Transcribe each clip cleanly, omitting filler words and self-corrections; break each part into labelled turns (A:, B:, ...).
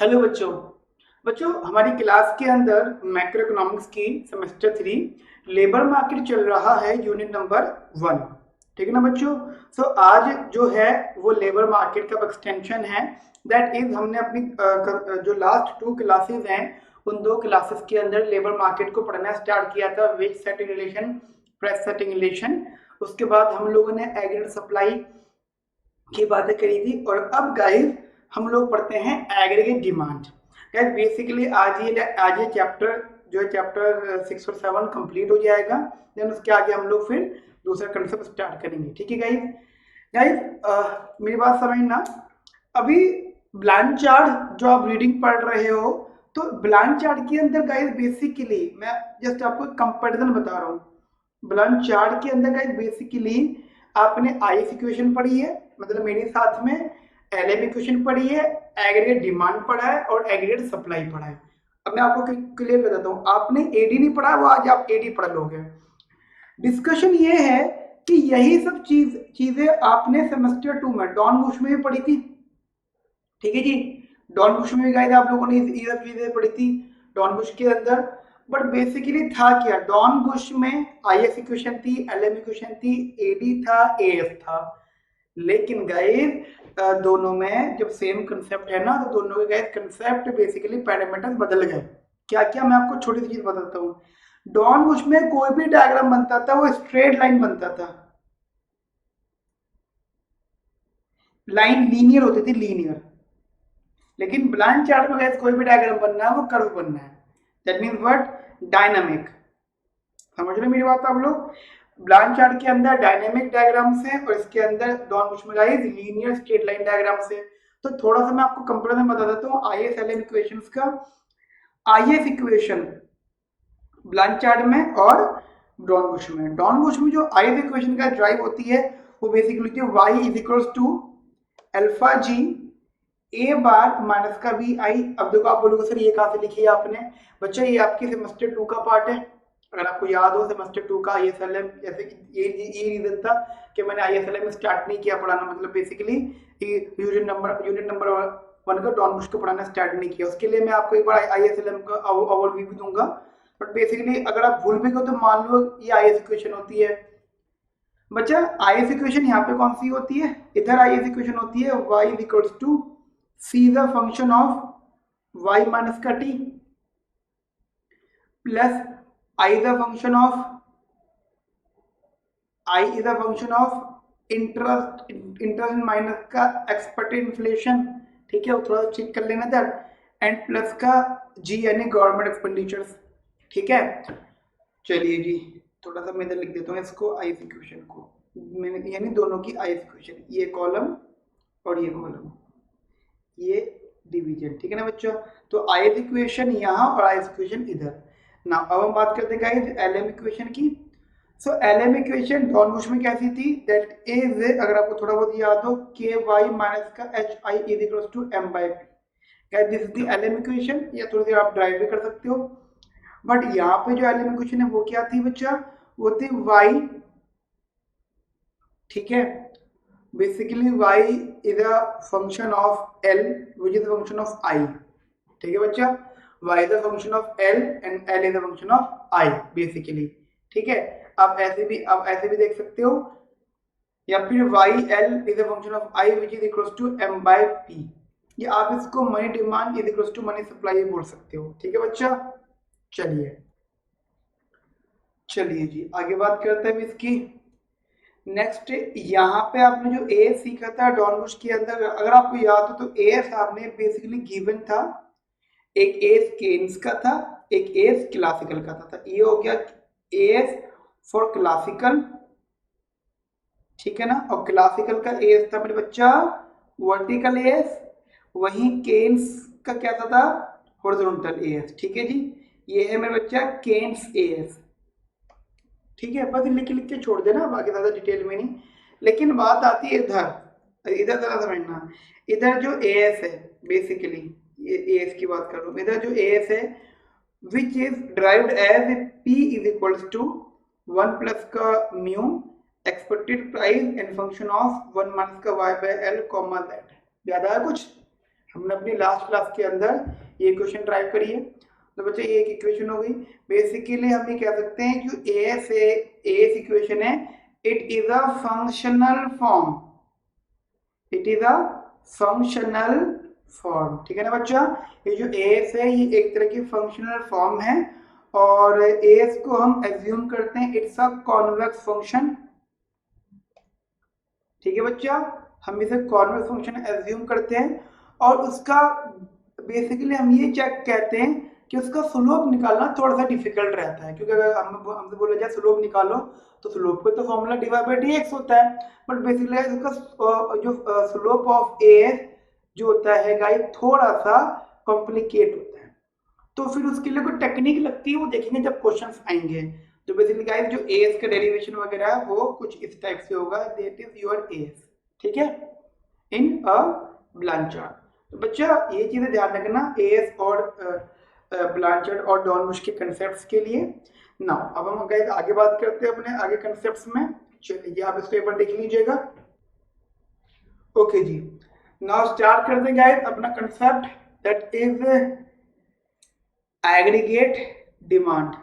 A: Hello बच्चों। बच्चों हमारी क्लास के अंदर मैक्रो इकोनॉमिक्स की सेमेस्टर 3 लेबर मार्केट चल रहा है, यूनिट नंबर 1। ठीक है ना बच्चों। आज जो है वो लेबर मार्केट का एक्सटेंशन है। दैट इज हमने अपनी जो लास्ट 2 क्लासेस हैं उन 2 क्लासेस के अंदर लेबर मार्केट को पढ़ना स्टार्ट किया था, wage setting relation, price setting relation. उसके बाद हम लोगों ने एग्रीगेट सप्लाई की बातें करी थी और अब गाइस हम लोग पढ़ते हैं एग्रीगेट डिमांड। गाइस बेसिकली आज ये चैप्टर जो है चैप्टर 6 और 7 कंप्लीट हो जाएगा। देन उसके आगे हम लोग फिर दूसरा कंसेप्ट स्टार्ट करेंगे। ठीक है गाइस। गाइस मेरी बात समझना। अभी ब्लैंक चार्ट जो आप रीडिंग पढ़ रहे हो, तो ब्लैंक चार्ट के अंदर गाइस बेसिकली मैं जस्ट आपको कंपैरिजन बता रहा हूँ। ब्लैंक चार्ट के अंदर गाइस बेसिकली आपने आईएस इक्वेशन पढ़ी है, मतलब मेरे साथ में एलएम इक्वेशन पढ़ी है, एग्रीगेट डिमांड पढ़ा है और एग्रीगेट सप्लाई पढ़ा है। अब मैं आपको क्लियर बताता हूँ, आपने एडी नहीं पढ़ा, वो आज आप एडी पढ़ लोगे। डिस्कशन ये है कि यही सब चीजें आपने सेमेस्टर 2 में डॉन बुश में भी पढ़ी थी। ठीक है जी। डॉन बुश में भी गाइस आप लोगों ने ये सब चीजें पढ़ी थी डॉन बुश के अंदर। बट बेसिकली था क्या, डॉन बुश में आईएस इक्वेशन थी, एलएम इक्वेशन थी, एडी था, एएफ था। लेकिन गाइस दोनों में जब सेम कंसेप्ट है ना, तो दोनों के गाइस कंसेप्ट बेसिकली पैरामीटर्स बदल गए। क्या क्या मैं आपको छोटी सी चीज बताता हूँ। डॉन बुश में कोई भी डायग्राम बनता था वो स्ट्रेट लाइन बनता था, लाइन लीनियर होती थी, लीनियर। लेकिन ब्लैंक चार्ट में गाइस कोई भी डायग्राम बनना है वो कर्व बनना है। That means what, dynamic. समझ रहे मेरी बात आप लोग। ब्लैंक चार्ट के अंदर डायनेमिक डायग्राम्स हैं और इसके अंदर डॉन बुश में guys linear straight line diagrams है। तो थोड़ा सा मैं आपको कंपैरिजन बता देता हूँ आईएस एलएम इक्वेशंस का। आईएस इक्वेशन ब्लैंक चार्ट में और डॉन बुश में। डॉन बुश में जो आईएस इक्वेशन का ड्राइव होती है वो basically y is equals to alpha G A bar minus का बी आई। अब देखो आप बोलोगे सर ये कहाँ से लिखी है आपने। बच्चा ये आपके सेमेस्टर 2 का पार्ट है। अगर आपको याद हो सेमेस्टर 2 का आईएसएलएम, जैसे कि ये रीजन था कि मैंने आईएसएलएम स्टार्ट नहीं किया पढ़ाना, मतलब बेसिकली यूनिट नंबर 1 का डॉन बुश को पढ़ाना स्टार्ट नहीं किया। उसके लिए मैं आपको एक बार आईएसएलएम का ओवरव्यू भी दूंगा। बट बेसिकली अगर आप भूल भी गए तो मान लो ये आईएस इक्वेशन होती है। बच्चा आईएस इक्वेशन यहाँ पे कौन सी होती है, इधर आईएस इक्वेशन होती है y is equals to C the function of y minus का t plus i the function of i is the function of interest minus का एक्सपेक्टेड इन्फ्लेशन। ठीक है, वो थोड़ा चेक कर लेना था। एंड प्लस का g यानी गवर्नमेंट एक्सपेंडिचर्स। ठीक है, चलिए जी थोड़ा सा मैं इधर लिख देता हूँ इसको, आई इक्वेशन को मैंने यानी दोनों की आई इक्वेशन, ये कॉलम और ये कॉलम, ये डिवीजन। ठीक है ना बच्चों। तो आई इक्वेशन यहाँ और आई इक्वेशन इधर ना। अब हम बात करते हैं गाइस एलएम इक्वेशन की। सो एलएम इक्वेशन डॉन बुश में कैसी थी, दैट इज, अगर आपको थोड़ा बहुत याद हो, के वाई माइनस का H I is equal to M by P. Guys this is the LM equation, या थोड़ी देर आप ड्राइव भी कर सकते हो। बट यहाँ पे जो एलएम इक्वेशन है वो क्या थी बच्चा, वो थी y। ठीक है, basically y is a function of l which is function of i। ठीक है बच्चा, y is a function of l and l is a function of i basically. ठीक है, आप ऐसे भी देख सकते हो, या फिर y l is a function of i which is equal to m by p। या आप इसको money demand is equal to money supply बोल सकते हो। ठीक है बच्चा, चलिए जी आगे बात करते हैं इसकी। नेक्स्ट यहाँ पे आपने जो ए सीखा था डॉन बुश के अंदर, अगर आपको याद हो तो एस आपने बेसिकली गिवन था, एक एस केन्स का था, एक एस क्लासिकल का था। ये हो गया एस फॉर क्लासिकल। ठीक है ना, और क्लासिकल का एस था मेरे बच्चा वर्टिकल एस, वही केन्स का क्या था हॉरिजॉन्टल एस। ठीक है जी, ये है मेरे बच्चा केन्स एस। ठीक है, बस लिख लिख के छोड़ देना, बाकी ज्यादा डिटेल में नहीं। लेकिन बात आती है इधर, इधर जरा समझना। इधर जो एएस है बेसिकली, ये एएस की बात कर रहा हूँ, इधर जो एएस है which is derived as P is equals to 1 plus का mu expected price in function of 1 minus का Y by L comma Z. याद आया कुछ, हमने अपनी लास्ट क्लास के अंदर ये क्वेश्चन ड्राइव करी है। तो बच्चे ये एक इक्वेशन हो गई। बेसिकली हम ये कह सकते हैं जो एस इक्वेशन है, it is a functional form, it is a functional form. ठीक है ना बच्चा, ये जो एस है ये एक तरह की फंक्शनल फॉर्म है और एस को हम एज्यूम करते हैं इट्स अ कॉन्वेक्स फंक्शन। ठीक है बच्चा, हम इसे कॉन्वेक्स फंक्शन एज्यूम करते हैं और उसका बेसिकली हम ये चेक कहते हैं कि उसका स्लोप निकालना थोड़ा सा डिफिकल्ट रहता है, क्योंकि अगर हमसे बोला जाए स्लोप निकालो तो स्लोप का तो फॉर्मूला डिवाइड बाय dx होता है, बट बेसिकली उसका जो स्लोप ऑफ ए जो होता है गाइस थोड़ा सा कॉम्प्लिकेट होता है। तो फिर उसके लिए कोई टेक्निक लगती है, वो देखेंगे जब क्वेश्चंस आएंगे। तो बेसिकली गाइस जो एस का डेरिवेशन वगैरह है वो कुछ इस टाइप से होगा, दैट इज योर एस। ठीक है, इन अ ब्लांचार्ड। तो बच्चा ये चीजें ध्यान रखना एस और ब्लांचार्ड और डॉर्नबुश के कंसेप्ट्स के लिए। नाउ अब हम गाइस आगे बात करते हैं अपने आगे कंसेप्ट्स में। चलिए आप इसको एक बार देख लीजिएगा। ओके जी, नाउ स्टार्ट करते हैं गाइस अपना concept, that is aggregate demand.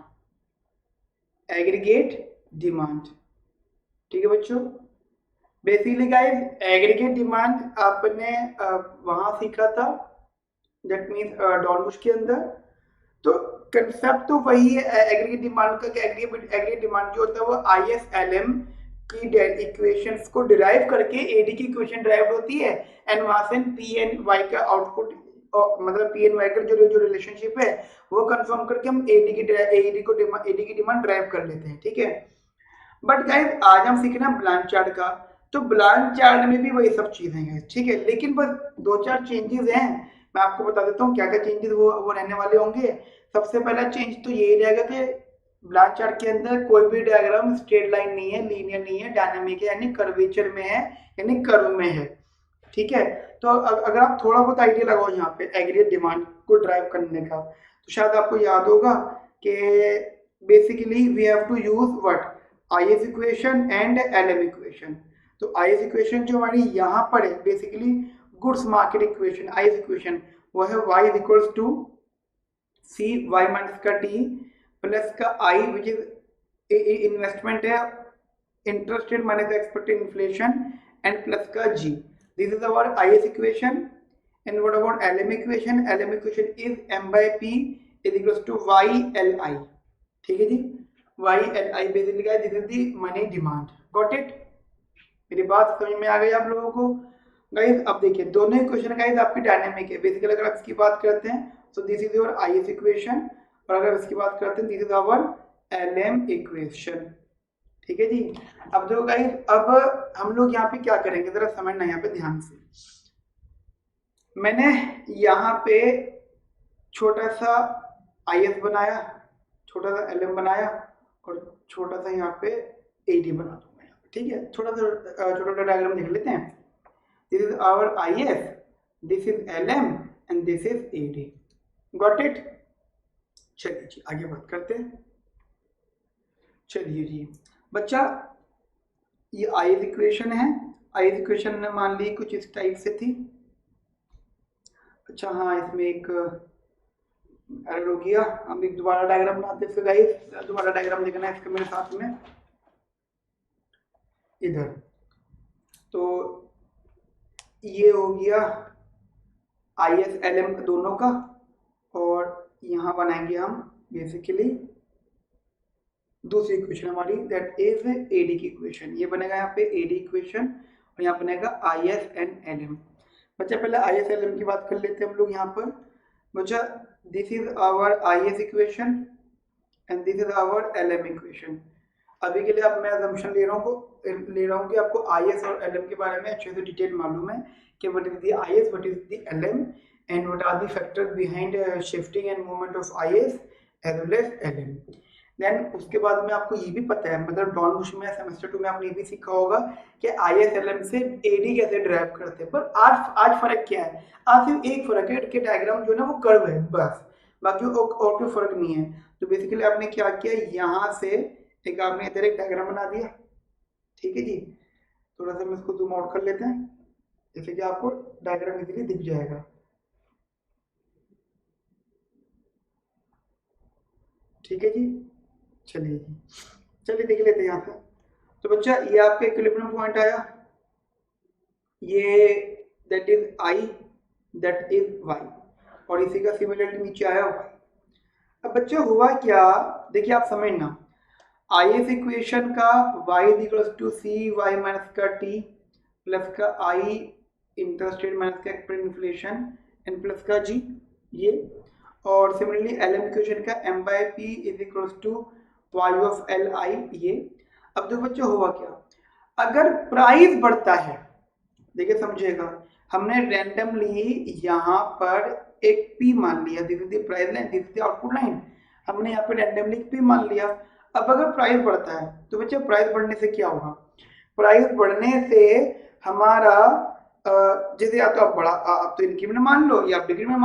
A: Aggregate demand, ठीक है बच्चों। बेसिकली गाइस एग्रीगेट डिमांड आपने वहां सीखा था, दैट मीन्स डॉर्नबुश के अंदर। तो कंसेप्ट तो वही है एग्रीगेट डिमांड का, एग्रीगेट डिमांड जो होता है वो ISLM की इक्वेशंस को डिराइव करके एडी की इक्वेशन डिराइव होती है एंड वहां से पी एंड वाई का आउटपुट मतलब पी एंड वाई का जो रिलेशनशिप है वो कंफर्म करके हम एडी की डिमांड ड्राइव कर लेते हैं। ठीक है, बट गाइस आज हम सीखना ब्लांचार्ड का। तो ब्लांचार्ड में भी वही सब चीजें हैं, ठीक है, लेकिन बस दो चार चेंजेस हैं। मैं आपको बता देता हूँ क्या क्या चेंजेस वो रहने वाले होंगे। सबसे पहला चेंज तो यही रहेगा कि ब्लांचार्ड के अंदर कोई भी डायग्राम स्ट्रेट लाइन नहीं है, लीनियर नहीं है, डायनामिक है, यानी कर्वेचर में है, यानी कर्व में है। ठीक है, तो अगर आप थोड़ा बहुत आइडिया लगाओ यहाँ पे एग्रीगेट डिमांड को ड्राइव करने का, तो शायद आपको याद होगा कि basically we have to use what IS equation and LM equation. तो IS इक्वेशन जो हमारी यहाँ पर है basically goods market equation, IS equation वो है y is equals to C Y minus का टी प्लस का आई विच इज इन्वेस्टमेंट है, interest rate minus expected inflation and plus का G. This is our IS equation. And what about LM equation? LM equation is m by p is equals to YLI। ठीक है जी, YLI basically guys this is the money demand. Got it? मेरी बात समझ में आ गई आप लोगों को गाइस? अब देखिए दोनों इक्वेशन गाइस आपकी डायनामिक है। बेसिकली अगर आप इसकी बात करते हैं तो this is your IS equation और अगर इसकी बात करते हैं this is our LM equation. ठीक है जी। अब देखो गाइस, अब हम लोग यहाँ पे क्या करेंगे जरा समझना यहाँ पे ध्यान से। मैंने यहाँ पे छोटा सा IS बनाया, छोटा सा LM बनाया और छोटा सा यहाँ पे AD बना दूंगा यहाँ पे। ठीक है, छोटा छोटा डायग्राम लिख लेते हैं। This is our IS, this is LM and this is AD। Got it? चलिए जी आगे बात करते हैं। चलिए जी बच्चा, ये IS इक्वेशन है। IS इक्वेशन ने मान ली कुछ इस टाइप से थी। अच्छा हाँ, इसमें एक एरर हो गया। हम एक दोबारा डायग्राम बनाते हैं। गाइस दोबारा डायग्राम लिखना है इसका मेरे साथ में इधर। तो ये हो गया IS LM दोनों का और यहाँ बनाएंगे हम बेसिकली दूसरी इक्वेशन हमारी, दैट इज AD की इक्वेशन। ये बनेगा यहाँ पे AD इक्वेशन और यहाँ बनेगा IS एंड LM। बच्चा पहले IS LM की बात कर लेते हैं हम लोग यहाँ पर। बच्चा this is our IS equation and this is our LM equation. अभी के लिए अब मैं assumption ले रहा हूँ कि आपको IS और LM के बारे में अच्छे से डिटेल मालूम है कि what is the IS, what is the LM and what are the factors behind shifting and movement of IS as well as LM। Then उसके बाद में आपको ये भी पता है, मतलब डॉर्नबुश में सेमेस्टर 2 में आपने ये भी सीखा होगा कि IS LM से AD कैसे ड्राइव करते हैं। पर आज फर्क क्या है? आज सिर्फ एक फर्क है कि डायग्राम जो है ना वो कर्व है बस, बाकी और कोई फर्क नहीं है। तो बेसिकली आपने क्या किया, यहाँ से एक आपने इधर एक डायग्राम बना दिया। ठीक है जी, थोड़ा सा मैं इसको जूम आउट कर लेते हैं जैसे कि आपको डायग्राम इजीली दिख जाएगा। ठीक है जी, चलिए जी, चलिए देख लेते हैं यहाँ पे। तो बच्चा ये आपका इक्विलिब्रियम पॉइंट आया, ये that is I, that is Y, और इसी का सिमिलरली नीचे आया वाई। अब बच्चा हुआ क्या, देखिए आप समझना, आई एस इक्वेशन का y is equals to C Y minus का टी प्लस का आई इंटरेस्ट रेट माइनस का एक्सपेक्टेड इन्फ्लेशन एन प्लस का जी, ये। और सिमिलरली एल एम इक्वेशन का m by P is equals to Y of L I, ये। अब देखो बच्चों हुआ क्या, अगर प्राइस बढ़ता है, देखिए समझिएगा, हमने रैंडमली यहाँ पर एक पी मान लिया, this is the price line, this is the output line, हमने यहाँ पे रैंडमली पी मान लिया। अब अगर प्राइस बढ़ता है तो बच्चे प्राइस बढ़ने से क्या होगा, प्राइस बढ़ने से हमारा जैसे या तो आप बड़ा आप तो इंक्रीमेंट मान लो या आप डिक्रीमेंट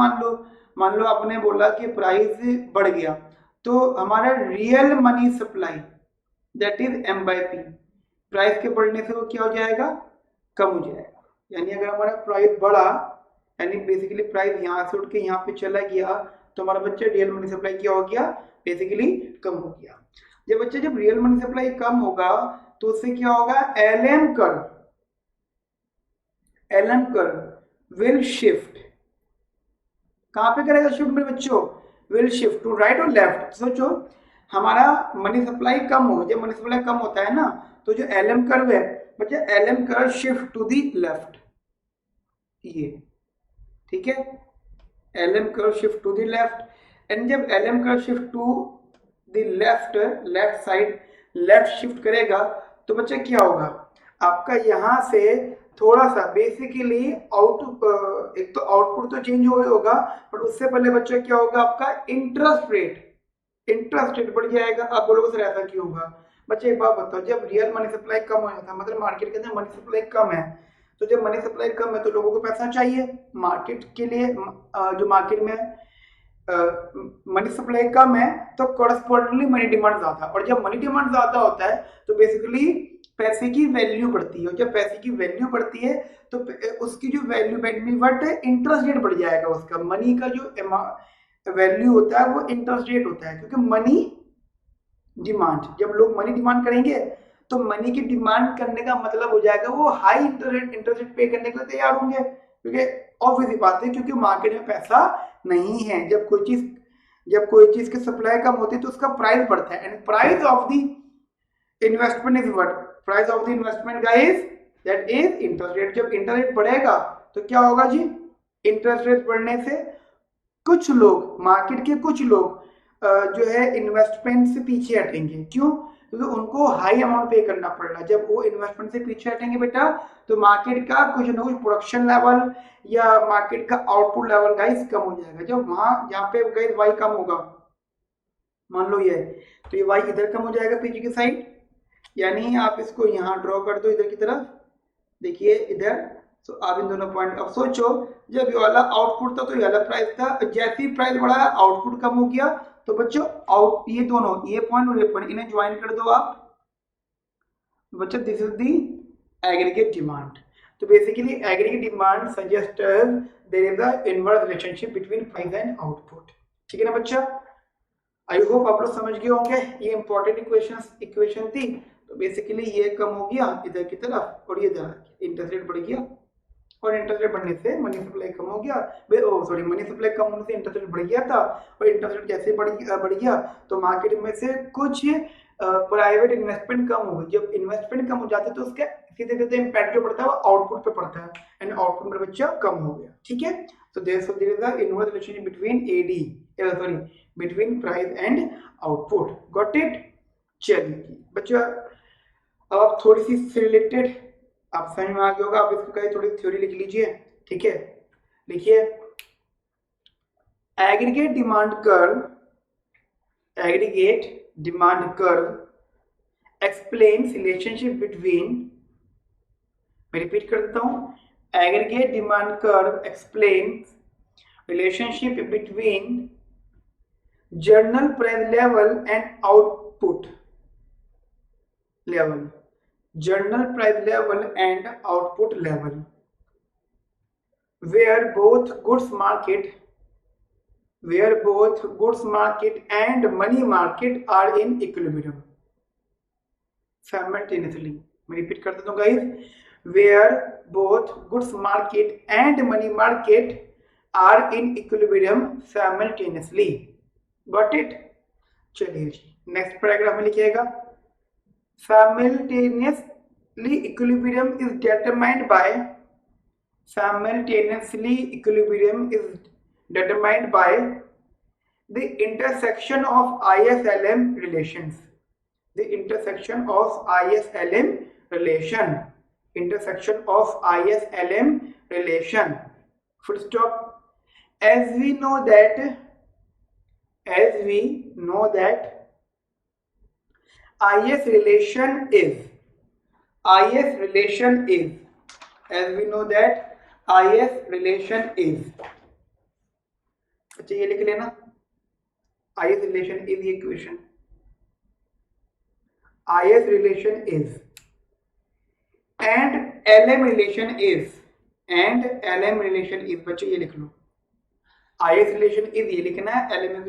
A: मान लो आपने बोला कि प्राइस बढ़ गया, तो हमारा real money supply that is M by P, price के बढ़ने से वो क्या हो जाएगा, कम हो जाएगा। यानी अगर हमारा प्राइस बढ़ा, यानी बेसिकली प्राइस यहाँ से उठ के यहाँ पे चला गया, तो हमारा बच्चा रियल मनी सप्लाई क्या हो गया, बेसिकली कम हो गया। जब बच्चे जब रियल मनी सप्लाई कम होगा तो उससे क्या होगा, एलएम कर्व विल शिफ्ट, कहां पे करेगा शिफ्ट मेरे बच्चों, विल शिफ्ट टू राइट और लेफ्ट। सोचो हमारा मनी सप्लाई कम हो, जब मनी सप्लाई कम होता है ना, तो जो एलएम कर्व है बच्चे, LM curve shift to the left, ये ठीक है, LM curve shift to the left. And जब LM curve shift to the left side, left shift करेगा, तो बच्चे क्या होगा, आपका यहां से थोड़ा सा बेसिकली एक तो आउटपुट तो चेंज होगा, बट उससे पहले बच्चे क्या होगा, आपका इंटरेस्ट रेट बढ़ जाएगा। आप बोलोगे सर ऐसा क्यों होगा, बच्चे एक बात बताओ, जब रियल मनी सप्लाई कम हो जाता है, मतलब मार्केट के अंदर मनी सप्लाई कम है, तो जब मनी सप्लाई कम है तो लोगों को पैसा चाहिए मार्केट के लिए, जो मार्केट में मनी सप्लाई कम है तो कॉरस्पॉन्डिंगली मनी डिमांड ज्यादा, और जब मनी डिमांड ज्यादा होता है तो बेसिकली पैसे की वैल्यू बढ़ती है, जब पैसे की वैल्यू बढ़ती है तो उसकी जो वैल्यू बट इंटरेस्ट रेट बढ़ जाएगा, उसका मनी का जो वैल्यू होता है वो इंटरेस्ट रेट होता है, क्योंकि मनी डिमांड, जब लोग मनी डिमांड करेंगे तो मनी की डिमांड करने का मतलब हो जाएगा वो हाई इंटरेस्ट रेट पे करने के लिए तैयार होंगे, क्योंकि ऑब्वियस बात है, क्योंकि मार्केट में पैसा नहीं है। जब कोई चीज की सप्लाई कम होती है तो उसका प्राइस बढ़ता है, and price of the investment is what, price of the investment guys that is interest rate. जब इंटरेस्ट रेट बढ़ेगा तो क्या होगा जी, इंटरेस्ट रेट बढ़ने से कुछ लोग, मार्केट के कुछ लोग जो है इन्वेस्टमेंट से पीछे हटेंगे। क्यों, क्योंकि उनको हाई अमाउंट पे करना पड़ रहा है। जब वो इन्वेस्टमेंट से पीछे हटेंगे बेटा, तो मार्केट का कुछ ना कुछ प्रोडक्शन लेवल या मार्केट का आउटपुट लेवल गाइस कम हो जाएगा। जब वहां यहाँ पे गाइस वाई कम होगा, मान लो ये, तो ये वाई इधर कम हो जाएगा पीछे की साइड, यानी आप इसको यहाँ ड्रॉ कर दो इधर की तरफ, देखिए इधर। तो आप इन दोनों पॉइंट, अब सोचो जब ये वाला आउटपुट था तो ये वाला प्राइस था, जैसे ही प्राइस बढ़ा आउटपुट कम हो गया, तो बच्चों ये दोनों, ये पॉइंट और ये पॉइंट, इन्हें ज्वाइन कर दो आप बच्चों, this is the aggregate demand. तो basically aggregate demand suggest there is a inverse relationship between price and output. ठीक है ना बच्चा, आई होप आप लोग समझ गए होंगे। ये इंपॉर्टेंट इक्वेशन थी। तो बेसिकली ये कम हो गया इधर की तरफ और ये इधर इंटरेस्ट रेट बढ़ गया, और इंटरेस्ट रेट बढ़ने से मनी सप्लाई कम हो गया, मनी सप्लाई कम होने से इंटरेस्ट रेट बढ़ गया था, और इंटरेस्ट रेट जैसे बढ़ गया तो मार्केट में से कुछ प्राइवेट इन्वेस्टमेंट कम हो गई। जब इन्वेस्टमेंट कम हो जाते तो उसका सीधे सीधे इम्पैक्ट जो पड़ता है वो आउटपुट पे पड़ता है, एंड आउटपुट में बच्चा कम हो गया। ठीक है, so therefore there is a inverse relationship between between price and output. Got it? चलिए बच्चा, अब आप थोड़ी सी रिलेटेड आप समझ में आ गया होगा, आप इसको कहीं थोड़ी थ्योरी लिख लीजिए। ठीक है, लिखिए aggregate demand curve explains relationship between, मैं रिपीट कर देता हूं, aggregate demand curve explains relationship between journal price level and output level, journal price level and output level, where both goods market where both goods market and money market are in equilibrium simultaneously. मैं repeat कर देता हूँ guys, where both goods market and money market are in equilibrium simultaneously. Got it? चलिए जी next paragraph में लिखिएगा, simultaneously equilibrium is determined by the intersection of ISLM relations. The intersection of ISLM relation. Intersection of ISLM relation. Full stop. As we know that IS relation is as we know that IS relation is, अच्छा ये लिख लेना, IS relation is the equation, IS relation is and LM relation is, बच्चों ये लिख लो, IS relation is ये लिखना है, LM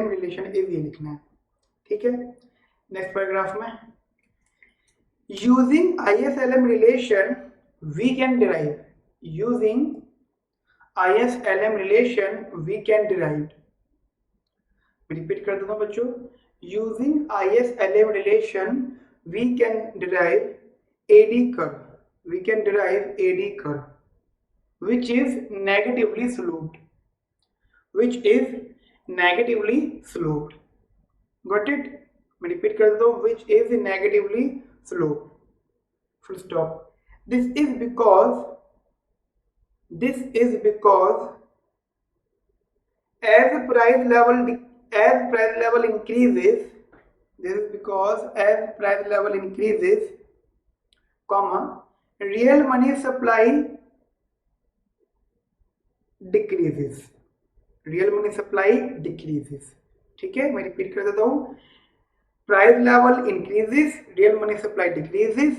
A: relation is ये लिखना है, ठीक है। नेक्स्ट पैराग्राफ में, using ISLM relation we can derive, repeat कर देता हूँ बच्चों, using ISLM relation we can derive AD curve, which is negatively sloped, got it? मैं रिपीट कर देता हूँ, which is negatively sloped, full stop. This is because as price level increases, real money supply decreases, ठीक है। मैं repeat कर देता हूँ, price level increases, real money supply decreases,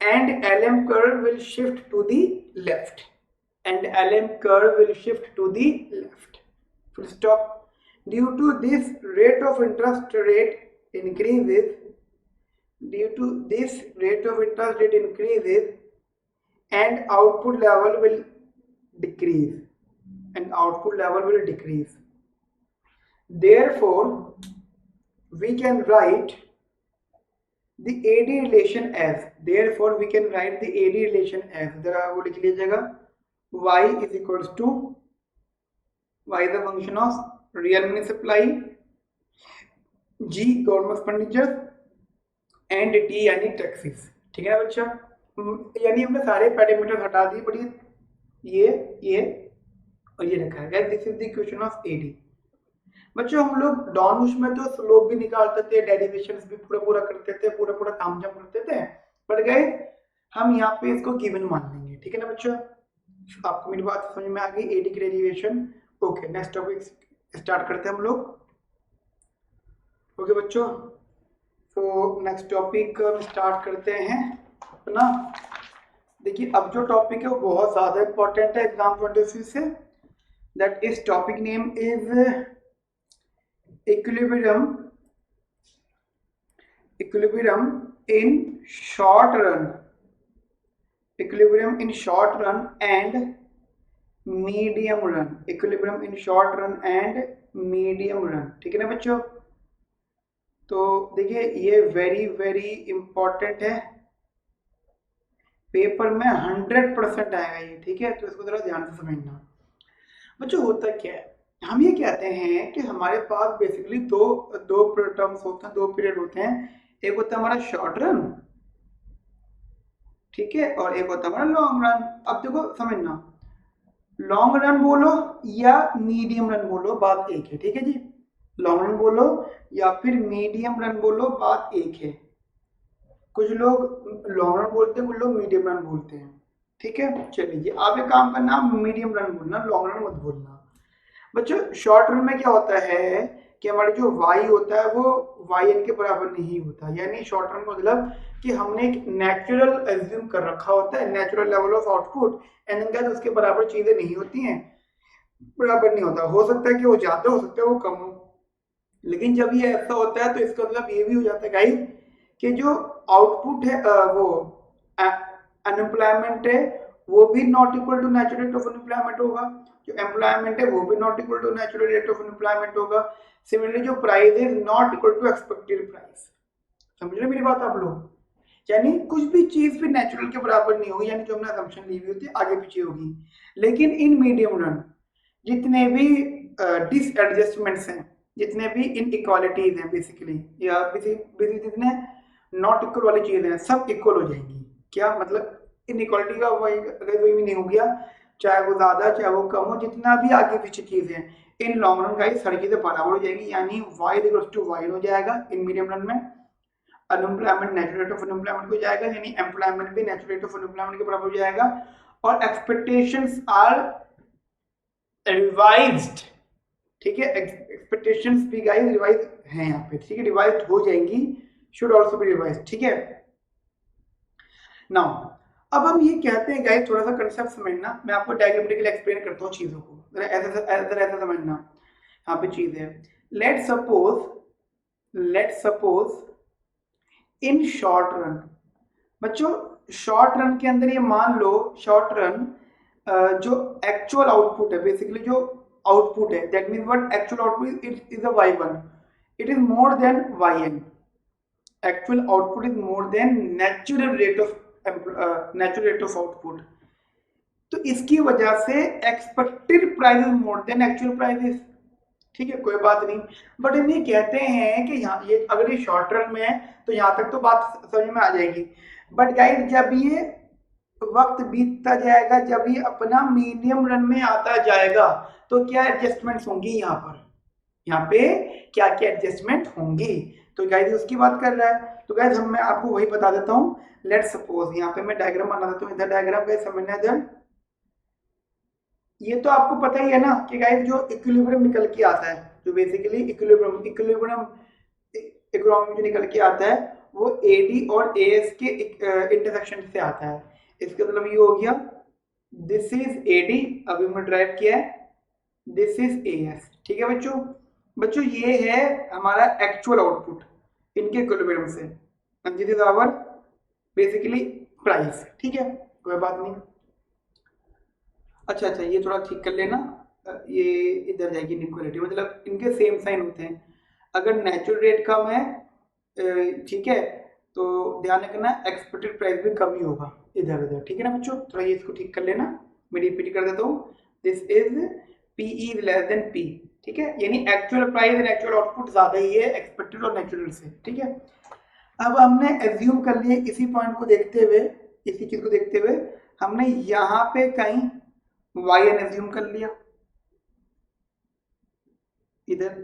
A: and LM curve will shift to the left, full stop. Due to this rate of interest rate increases, and output level will decrease, therefore we can write the AD relation as, जरा वो लिख लीजिएगा, y is equals to, y is a function of real money supply, G government expenditure and T यानी taxes, ठीक है बच्चा। यानी हमने सारे पैरामीटर हटा दिए, बड़ी ये और ये रखा है, this is the equation of AD। बच्चों हम लोग डॉनबुश में तो स्लोप भी निकालते थे, डेरिवेशंस भी पूरा करते थे, पूरा तामझाम करते थे, बट गाइस हम यहाँ पे इसको गिवन मान लेंगे, ठीक है ना बच्चों? आपको मेरी बात समझ में आ गई, एडी की derivation. Okay next topic start करते हैं हम लोग। ओके बच्चों, तो नेक्स्ट टॉपिक स्टार्ट करते हैं अपना। देखिए अब जो टॉपिक है वो बहुत ज्यादा इंपॉर्टेंट है एग्जाम पॉइंट ऑफ व्यू से, that is topic name is equilibrium in short run and medium run, ठीक है ना बच्चों? तो देखिए ये वेरी इंपॉर्टेंट है, पेपर में 100% आएगा ये, ठीक है? तो इसको जरा ध्यान से समझना बच्चों। होता क्या है, हम ये कहते हैं कि हमारे पास बेसिकली दो टर्म्स होते हैं, दो पीरियड होते हैं। एक होता है हमारा शॉर्ट रन, ठीक है, और एक होता है हमारा लॉन्ग रन। अब देखो समझना, लॉन्ग रन बोलो या मीडियम रन बोलो, बात एक है, ठीक है जी। लॉन्ग रन बोलो या फिर मीडियम रन बोलो, बात एक है। कुछ लोग लॉन्ग रन बोलते हैं, कुछ लोग मीडियम रन बोलते हैं, ठीक है। चलिए आप एक काम करना, मीडियम रन बोलना, लॉन्ग रन मत बोलना बच्चों। शॉर्ट रन में क्या होता है कि हमारा जो y होता है वो yn के बराबर नहीं होता, यानी शॉर्ट रन मतलब कि हमने एक नेचुरल एज्यूम कर रखा होता है, natural level of output, and then उसके बराबर चीजें नहीं होती हैं। बराबर नहीं होता, हो सकता है कि वो ज्यादा हो सकता है वो कम हो। लेकिन जब ये ऐसा होता है तो इसका मतलब ये भी हो जाता है गाइस कि जो आउटपुट है वो अनएम्प्लॉयमेंट है वो भी not equal to natural rate of unemployment होगा, जो एम्प्लॉयमेंट है वो भी not equal to natural rate of unemployment होगा। सिमिलरली जो price is not equal to expected price. समझ रहे मेरी बात आप लोग? यानी कुछ भी चीज भी नेचुरल के बराबर नहीं होगी, यानी जो हमने असम्पशन ली हुई होती है आगे पीछे होगी। लेकिन इन मीडियम रन जितने भी डिसएडजस्टमेंट्स हैं, जितने भी इनइक्वालिटीज हैं बेसिकली, या बेसिकली जितने नॉट इक्वल वाली चीजें हैं सब इक्वल हो जाएंगी। क्या मतलब? इनइक्वालिटी का वही अगर वही नहीं हो गया, चाहे वो ज्यादा चाहे वो कम हो, जितना भी आगे पीछे चीजें हैं इन लॉन्ग रन गाइस सारी चीजें बराबर हो जाएगी, यानी y इक्वल्स टू y हो जाएगा इन मीडियम रन में। Unemployment natural rate of unemployment हो जाएगा, यानी एम्प्लॉयमेंट भी नेचुरल रेट ऑफ अनएम्प्लॉयमेंट के बराबर हो जाएगा। और एक्सपेक्टेशंस आर रिवाइज्ड, ठीक है, एक्सपेक्टेशंस भी गाइस रिवाइज हैं यहाँ पे, ठीक है, रिवाइज हो जाएंगी, शुड आल्सो बी रिवाइज, ठीक है। नाउ अब हम ये कहते हैं गाइस, थोड़ा सा कंसेप्ट समझना, मैं आपको डायग्रामेटिकली एक्सप्लेन करता हूँ चीजों को, जरा ऐसा समझना। यहाँ पे चीज है, let suppose in short run. बच्चों शॉर्ट रन के अंदर ये मान लो, शॉर्ट रन जो एक्चुअल आउटपुट है, बेसिकली जो आउटपुट है, that mean what actual output is a y1, it is more then yn। Actual output is more then natural rate of output. तो इसकी वजह से expected price is more then actual price, ठीक है, कोई बात नहीं। बट हम ये कहते हैं कि यहाँ ये अगर ये शॉर्ट रन में है तो यहाँ तक तो बात समझ में आ जाएगी। बट गाइस जब ये वक्त बीतता जाएगा, जब ये अपना मीडियम रन में आता जाएगा, तो क्या एडजस्टमेंट्स होंगी यहाँ पर, यहाँ पे क्या क्या एडजस्टमेंट होंगी, तो गाइस उसकी बात कर रहा है। तो गाइस मैं आपको वही बता देता हूँ। लेट्स सपोज यहाँ पे मैं डायग्राम बना देता हूँ, इधर डायग्राम गाइस समझना इधर। ये तो आपको पता ही है ना कि गाइस जो इक्विलिब्रियम निकल के आता है, जो बेसिकली इक्विलिब्रियम इकोनॉमी जो निकल के आता है वो एडी और एएस के इंटरसेक्शन से आता है। इसका मतलब ये हो गया, दिस इज एडी, अभी हमने ड्राइव किया है, दिस इज एएस, ठीक है बच्चों। बच्चों ये है हमारा एक्चुअल आउटपुट इनके इक्विलिब्रियम से, and this is our basically price, ठीक है, कोई बात नहीं। अच्छा ये थोड़ा ठीक कर लेना, ये इधर जाएगी इनइक्वालिटी, मतलब इनके सेम साइन होते हैं। अगर नेचुरल रेट कम है, ठीक है, तो ध्यान रखना एक्सपेक्टेड प्राइस भी कम ही होगा इधर उधर, ठीक है ना बच्चों। थोड़ा ये इसको ठीक कर लेना, मैं रिपीट कर देता हूँ, this is P is less then P, ठीक है, यानी actual price and actual output ज्यादा ही है एक्सपेक्टेड और नेचुरल से, ठीक है। अब हमने एज्यूम कर लिए, इसी पॉइंट को देखते हुए, इसी चीज को देखते हुए हमने यहाँ पे कहीं yn एज्यूम कर लिया, इधर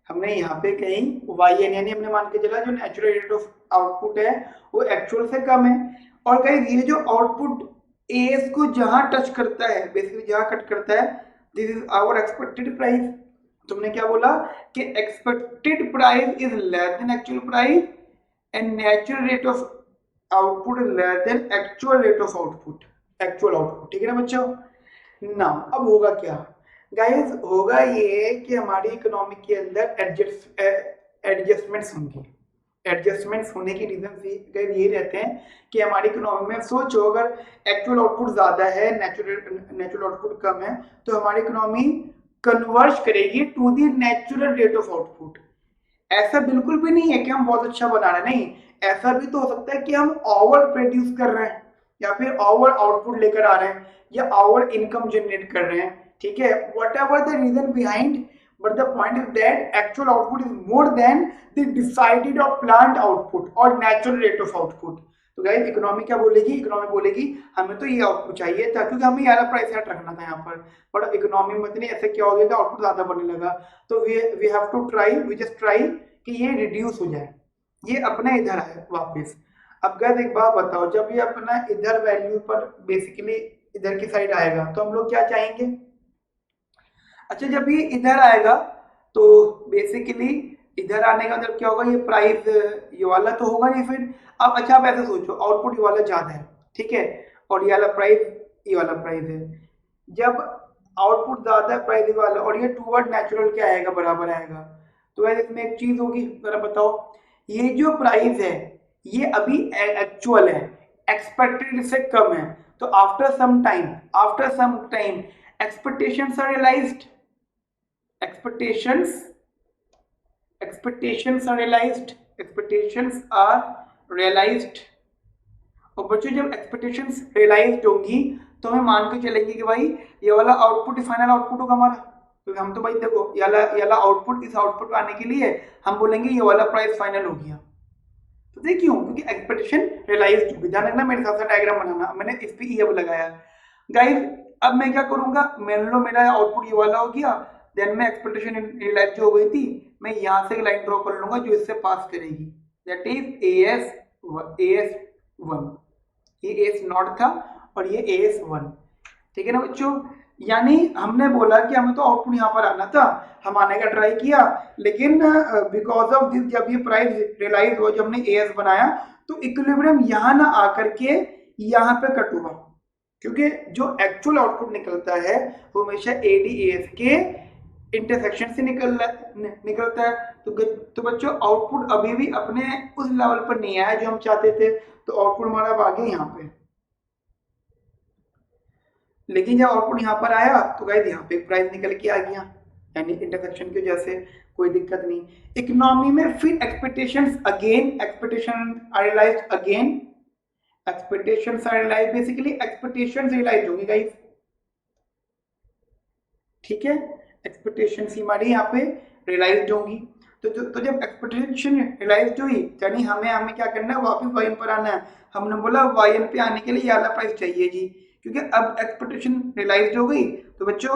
A: हमने यहाँ पे कहीं yn यानी हमने मान के चला जो नेचुरल रेट ऑफ आउटपुट है वो एक्चुअल से कम है। और गाइस ये जो आउटपुट एस को जहां टच करता है, बेसिकली जहां कट करता है, this is our expected price. तुमने क्या बोला कि expected price is less than actual price and natural rate of output is less than actual rate of output, actual output, ठीक है ना बच्चों। ना अब होगा क्या गाइस, होगा ये कि हमारी इकोनॉमी के अंदर एडजस्टमेंट्स होंगे। एडजस्टमेंट्स होने के रीजन ये रहते हैं कि हमारी इकोनॉमी में सोचो अगर एक्चुअल आउटपुट ज्यादा है, नेचुरल आउटपुट कम है, तो हमारी इकोनॉमी कन्वर्ज करेगी to the natural rate of output. ऐसा बिल्कुल भी नहीं है कि हम बहुत अच्छा बना रहे हैं, नहीं, ऐसा भी तो हो सकता है कि हम ओवर प्रोड्यूस कर रहे हैं या फिर ओवर आउटपुट लेकर आ रहे हैं या ओवर इनकम जनरेट कर रहे हैं, ठीक है, whatever the reason behind, but the point is that actual output is more than the decided और प्लान्ड आउटपुट और नेचुरल रेट ऑफ आउटपुट। तो गाइस इकोनॉमी क्या बोलेगी, इकोनॉमी बोलेगी हमें तो ये आउटपुट चाहिए था क्योंकि हमें यार प्राइस सेट रखना था यहाँ पर, बट इकोनॉमी में नहीं, ऐसे क्या हो गया आउटपुट ज्यादा बनने लगा, तो we have to try, we just try कि ये रिड्यूस हो जाए, ये अपना इधर आए वापस। अब गाइस एक बात बताओ, जब ये अपना इधर वैल्यू पर बेसिकली इधर की साइड आएगा तो हम लोग क्या चाहेंगे, अच्छा जब ये इधर आएगा तो बेसिकली इधर आने का मतलब क्या होगा, ये प्राइस ये वाला तो होगा नहीं फिर। अब अच्छा आप ऐसे सोचो आउटपुट ये वाला ज्यादा है, ठीक है, और ये वाला प्राइस ये वाला प्राइस है, जब आउटपुट ज्यादा है प्राइस वाला और ये टूवर्ड नेचुरल क्या आएगा, बराबर आएगा। तो वैसे इसमें एक चीज होगी, जरा बताओ, ये जो प्राइस है ये अभी एक्चुअल है, एक्सपेक्टेड से कम है, तो after some time expectations are realised, expectations expectations are realised expectations are realised. और बच्चों जब एक्सपेक्टेशंस रियलाइज्ड होंगी तो हमें मान के चलेंगे कि भाई ये वाला आउटपुट फाइनल आउटपुट होगा हमारा। तो हम तो भाई देखो ये वाला आउटपुट, इस आउटपुट आने के लिए हम बोलेंगे ये वाला प्राइस फाइनल हो गया। तो देखिए क्यों, क्योंकि एक्सपेक्टेशन रियलाइज्ड होगी। ध्यान रखना मेरे हिसाब से डायग्राम बनाना, मैंने इस पे अब लगाया। गाइस अब मैं क्या करूंगा, मान लो मेरा आउटपुट ये वाला हो गया, देन मैं एक्सपेक्टेशन रियलाइज जो हो गई थी मैं यहाँ से लाइन ड्रॉ कर लूंगा जो इससे पास करेगी, दैट इज AS1, ये AS0 था और ये AS1। ठीक है ना बच्चों, यानी हमने बोला कि हमें तो आउटपुट यहाँ पर आना था, हम आने का ट्राई किया, लेकिन बिकॉज ऑफ दिस जब ये प्राइस रियलाइज हुआ, जब हमने AS बनाया तो इक्विलिब्रियम यहाँ ना आकर के यहाँ पे कट हुआ, क्योंकि जो एक्चुअल आउटपुट निकलता है वो हमेशा AD-AS के इंटरसेक्शन से निकलता है। तो बच्चों आउटपुट अभी भी अपने उस लेवल पर नहीं आया जो हम चाहते थे, तो आउटपुट हमारा अब आ गया यहाँ पे। लेकिन जब आउटपुट यहाँ पर आया तो गाइस यहाँ पे प्राइस निकल के आ गया, यानी इंटरसेक्शन की वजह से कोई दिक्कत नहीं। इकोनॉमी में फिर expectations are realised again, expectations are realised, basically expectations realise होंगी गाइस। ठीक है, एक्सपेक्टेशंस हमारी यहाँ पे रियलाइज्ड होंगी। तो जब एक्सपेक्टेशन रियलाइज्ड हुई यानी हमें क्या करना है, वापस YN पर आना है। हमने बोला YN पे आने के लिए ये वाला प्राइस चाहिए जी, क्योंकि अब एक्सपेक्टेशन रियलाइज्ड हो गई। तो बच्चों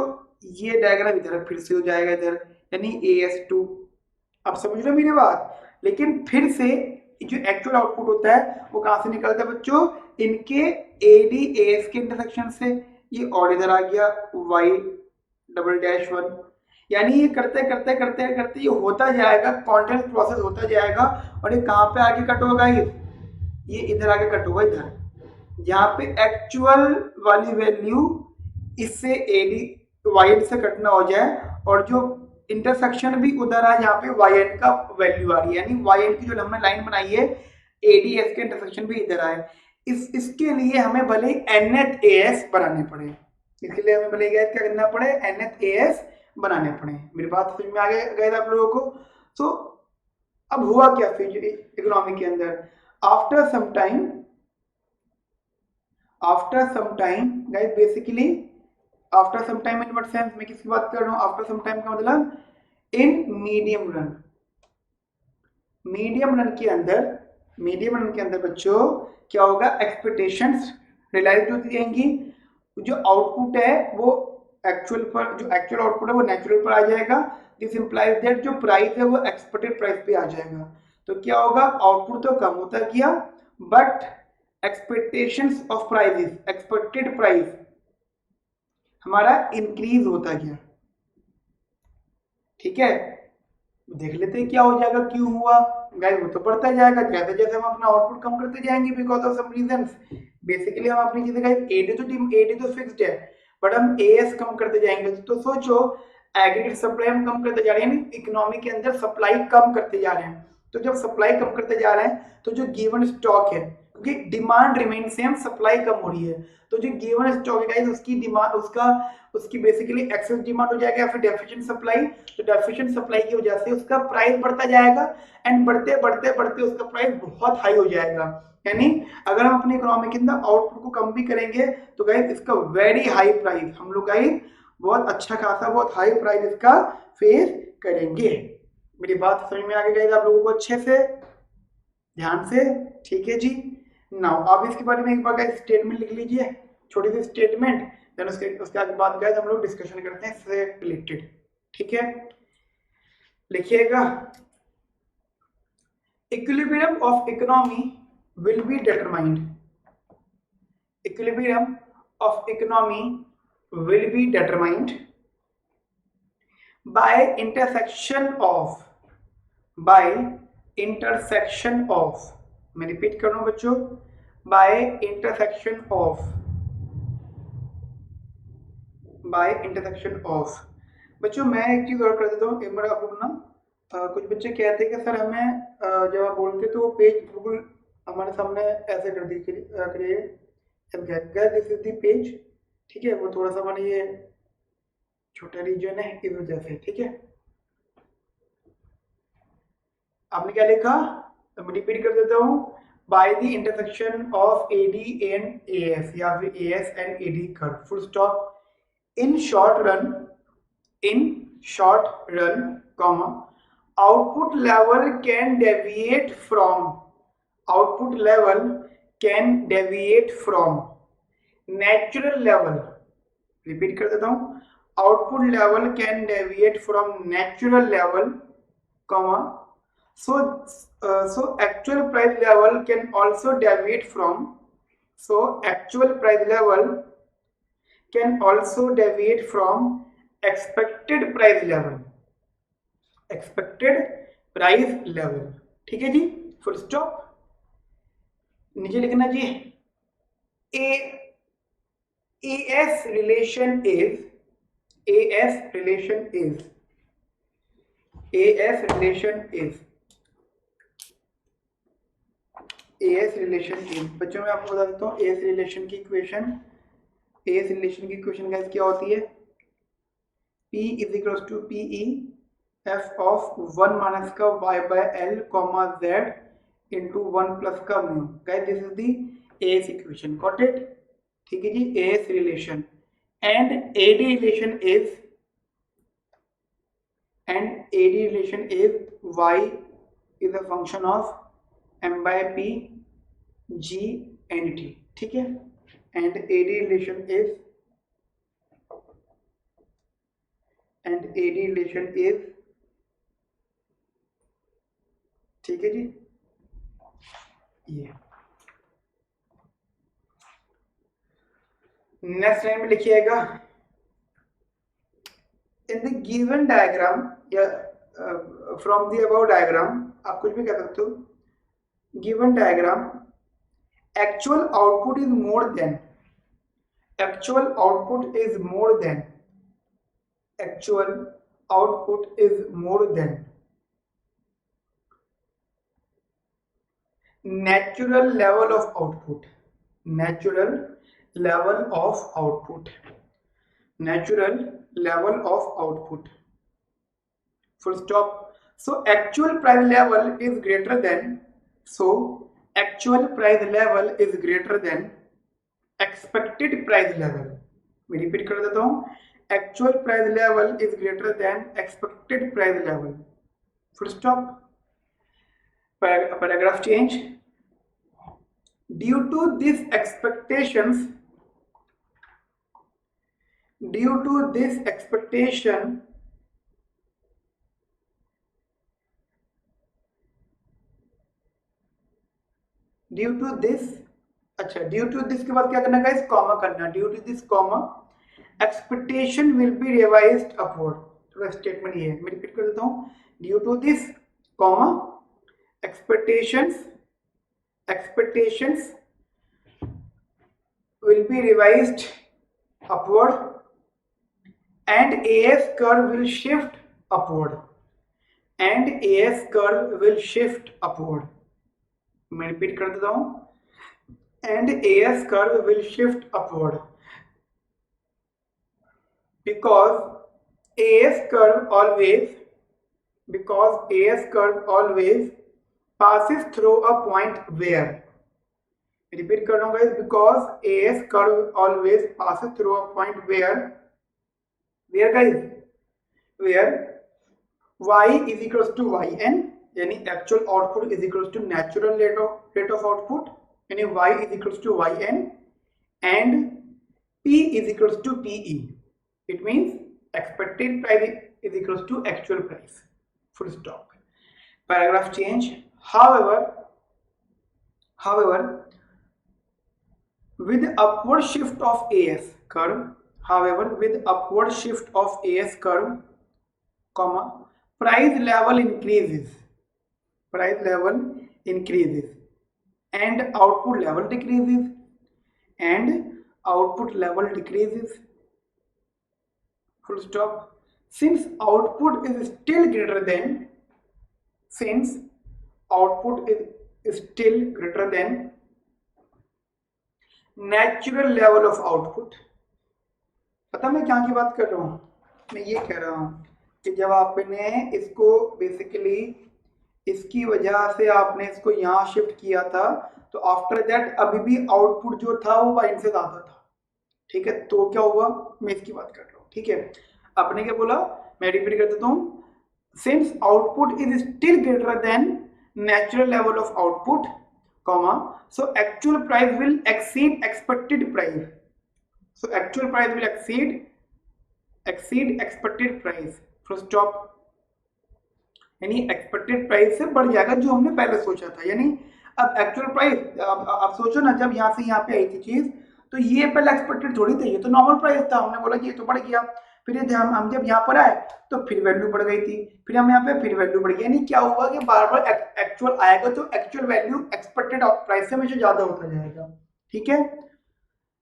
A: ये डायग्राम इधर फिर से हो जाएगा इधर, यानी AS2। अब समझ रहे मेरी बात, लेकिन फिर से जो एक्चुअल आउटपुट होता है वो कहाँ से निकलता है बच्चों, इनके AD-AS के इंटरसेक्शन से। ये और इधर आ गया Y'1, यानी ये करते करते करते करते ये होता जाएगा, कॉन्टिन्यूस प्रोसेस होता जाएगा। और ये कहाँ पे आगे कट होगा, ये इधर आगे कट होगा, इधर यहाँ पे एक्चुअल वाली वैल्यू इससे YN से कटना हो जाए, और जो इंटरसेक्शन भी उधर है जहाँ पे YN का वैल्यू आ रही है, यानी YN की जो हमने लाइन बनाई है AD-AS के इंटरसेक्शन भी इधर आए। इसके लिए हमें भले NH-AS बनाने पड़े, इसके लिए हमें भले क्या करना पड़े, NH-AS बनाने पड़े। मेरी बात समझ में आ गए आप लोगों को। तो अब हुआ क्या फिर इकोनॉमी के अंदर, after some time guys, basically after some time in what sense, मैं किसकी बात कर रहा हूँ, आफ्टर सम टाइम का मतलब इन मीडियम रन के अंदर बच्चों क्या होगा, एक्सपेक्टेशंस रियलाइज होती जाएंगी। जो आउटपुट है वो एक्चुअल आउटपुट है वो नेचुरल पर आ जाएगा। दिस इंप्लाइज दैट जो प्राइस है वो एक्सपेक्टेड प्राइस पे आ जाएगा। तो क्या होगा, आउटपुट तो कम होता गया but expectations of prices, expected price हमारा इंक्रीज होता गया। ठीक है, देख लेते हैं क्या हो जाएगा, क्यों हुआ गाइस, वो तो बढ़ता जाएगा जैसे जैसे हम अपना आउटपुट कम करते जाएंगे because of some reasons. Basically हम अपनी चीजें गाइस AD तो फिक्स्ड है बट हम AS कम करते जाएंगे। तो सोचो एग्रीगेट सप्लाई हम कम करते जा रहे हैं, इकोनॉमी के अंदर सप्लाई कम करते जा रहे हैं। तो जब सप्लाई कम करते जा रहे हैं तो जो गिवन स्टॉक है, क्योंकि डिमांड रिमेन सेम, सप्लाई कम हो रही है, तो जो गिवन स्टॉक है गाइस उसकी डिमांड उसकी बेसिकली एक्सेस डिमांड हो जाएगा या फिर डेफिशिएंट सप्लाई। तो डेफिशिएंट सप्लाई की वजह से उसका प्राइस बढ़ता जाएगा एंड बढ़ते बढ़ते बढ़ते उसका प्राइस बहुत हाई हो जाएगा। यानी अगर हम अपनी इकोनॉमी के अंदर आउटपुट को कम भी करेंगे तो गाइस इसका वेरी हाई प्राइस हम लोग गाइस बहुत अच्छा खासा बहुत हाई प्राइस इसका फेस करेंगे। मेरी बात समझ में आ गई गाइस आप लोगों को अच्छे से ध्यान से, ठीक है जी। नाउ आप इसके बारे में एक बार गाइस स्टेटमेंट लिख लीजिए, छोटी सी स्टेटमेंट, देन उसके आगे बाद गाइस हम लोग डिस्कशन करते हैं इससे रिलेटेड। ठीक है, लिखिएगा, equilibrium of economy will be determined, equilibrium of economy will be determined by intersection of मैं रिपीट कर रहा हूं बच्चों, by intersection of by intersection of. बच्चों मैं एक चीज़ और कर देता हूँ, एक बार आप लोग ना कुछ बच्चे कहते हैं कि सर हमें जब आप बोलते तो वो पेज बिल्कुल हमारे सामने ऐसे कर दीजिए करिए, दिस इज द पेज, ठीक है। वो थोड़ा सा हमारे ये छोटा रीजन है इस वजह से, ठीक है। आपने क्या लिखा, मैं रिपीट कर देता हूँ, by the intersection of AD and AS या फिर AS and AD curve, full stop. In short run, in short run, comma, output level can deviate from, output level can deviate from natural level, repeat कर देता हूँ, output level can deviate from natural level, comma, so actual price level can also deviate from, so actual price level can also deviate from expected price level, expected price level, ठीक है जी, full stop. नीचे लिखना जी, ए AS relation is, AS relation is, AS relation is, AS relation is। बच्चों मैं आपको बता देता हूँ AS relation की इक्वेशन, AS relation की इक्वेशन गाइस क्या होती है, P is equals to PE f of 1 minus का y by L comma z into 1 plus का mu, guys this is the AS equation, got it, ठीक है जी। AS relation and AD relation is, and AD relation is y is a function of m by p g and t, ठीक है। and AD relation is, and AD relation is, ठीक है जी। ये next line में लिखिएगा, in the given diagram या from the above diagram, आप कुछ भी कह सकते हो, given diagram actual output is more than, actual output is more than, actual output is more than natural level of output, natural level of output, natural level of output, full stop। So actual price level is greater than, so actual price level is greater than expected price level। मैं repeat कर देता हूँ, actual price level is greater than expected price level, full stop। paragraph change, due to these expectations, due to this expectation, due to this, अच्छा due to this के बाद क्या करना है, कॉमा करना, due to this comma expectation will be revised upward, थोड़ा statement ये है, मैं रिपीट कर देता हूँ, due to this comma expectations, expectations will be revised upward and AS curve will shift upward, and AS curve will shift upward। मैं repeat कर देता हूं, and AS curve will shift upward because AS curve always, because AS curve always passes through a point where, repeat कर रहा हूँ guys, because AS curve always passes through a point where guys, where y is equals to yn, यानी actual output is equals to natural rate of output, यानी y is equals to yn and p is equals to pe, it means expected price is equals to actual price, full stop। paragraph change, however with upward shift of AS curve, however with upward shift of AS curve, comma, price level increases, price level increases and output level decreases, and output level decreases, full stop. Since output is still greater than, since output is still greater than natural level of output. पता मैं क्या की बात कर रहा हूँ? मैं ये कह रहा हूँ कि जब आपने इसको बेसिकली इसकी वजह से आपने इसको यहाँ शिफ्ट किया था, तो आफ्टर दैट अभी भी आउटपुट जो था वो वाइन से ज्यादा था, ठीक है? तो क्या हुआ, मैं इसकी बात कर रहा हूँ, ठीक है? आपने क्या बोला, मैं रिपीट कर देता हूँ, since output is still greater than natural level of output, comma, so actual price will exceed expected price, so actual price will exceed expected price, full stop. यानी एक्सपेक्टेड प्राइस से बढ़ जाएगा जो हमने पहले सोचा था। यानी अब एक्चुअल प्राइस, आप सोचो ना, जब यहाँ से यहाँ पे आई थी चीज, तो ये पहले एक्सपेक्टेड थोड़ी थी, ये तो नॉर्मल प्राइस था, हमने बोला कि ये तो बढ़ गया, फिर ये हम जब यहाँ पर आए तो फिर वैल्यू बढ़ गई थी, फिर हम यहाँ पे फिर वैल्यू बढ़ गई। यानी क्या हुआ कि बार बार एक्चुअल आएगा तो एक्चुअल वैल्यू एक्सपेक्टेड प्राइस से हमेशा ज्यादा होता जाएगा, ठीक है?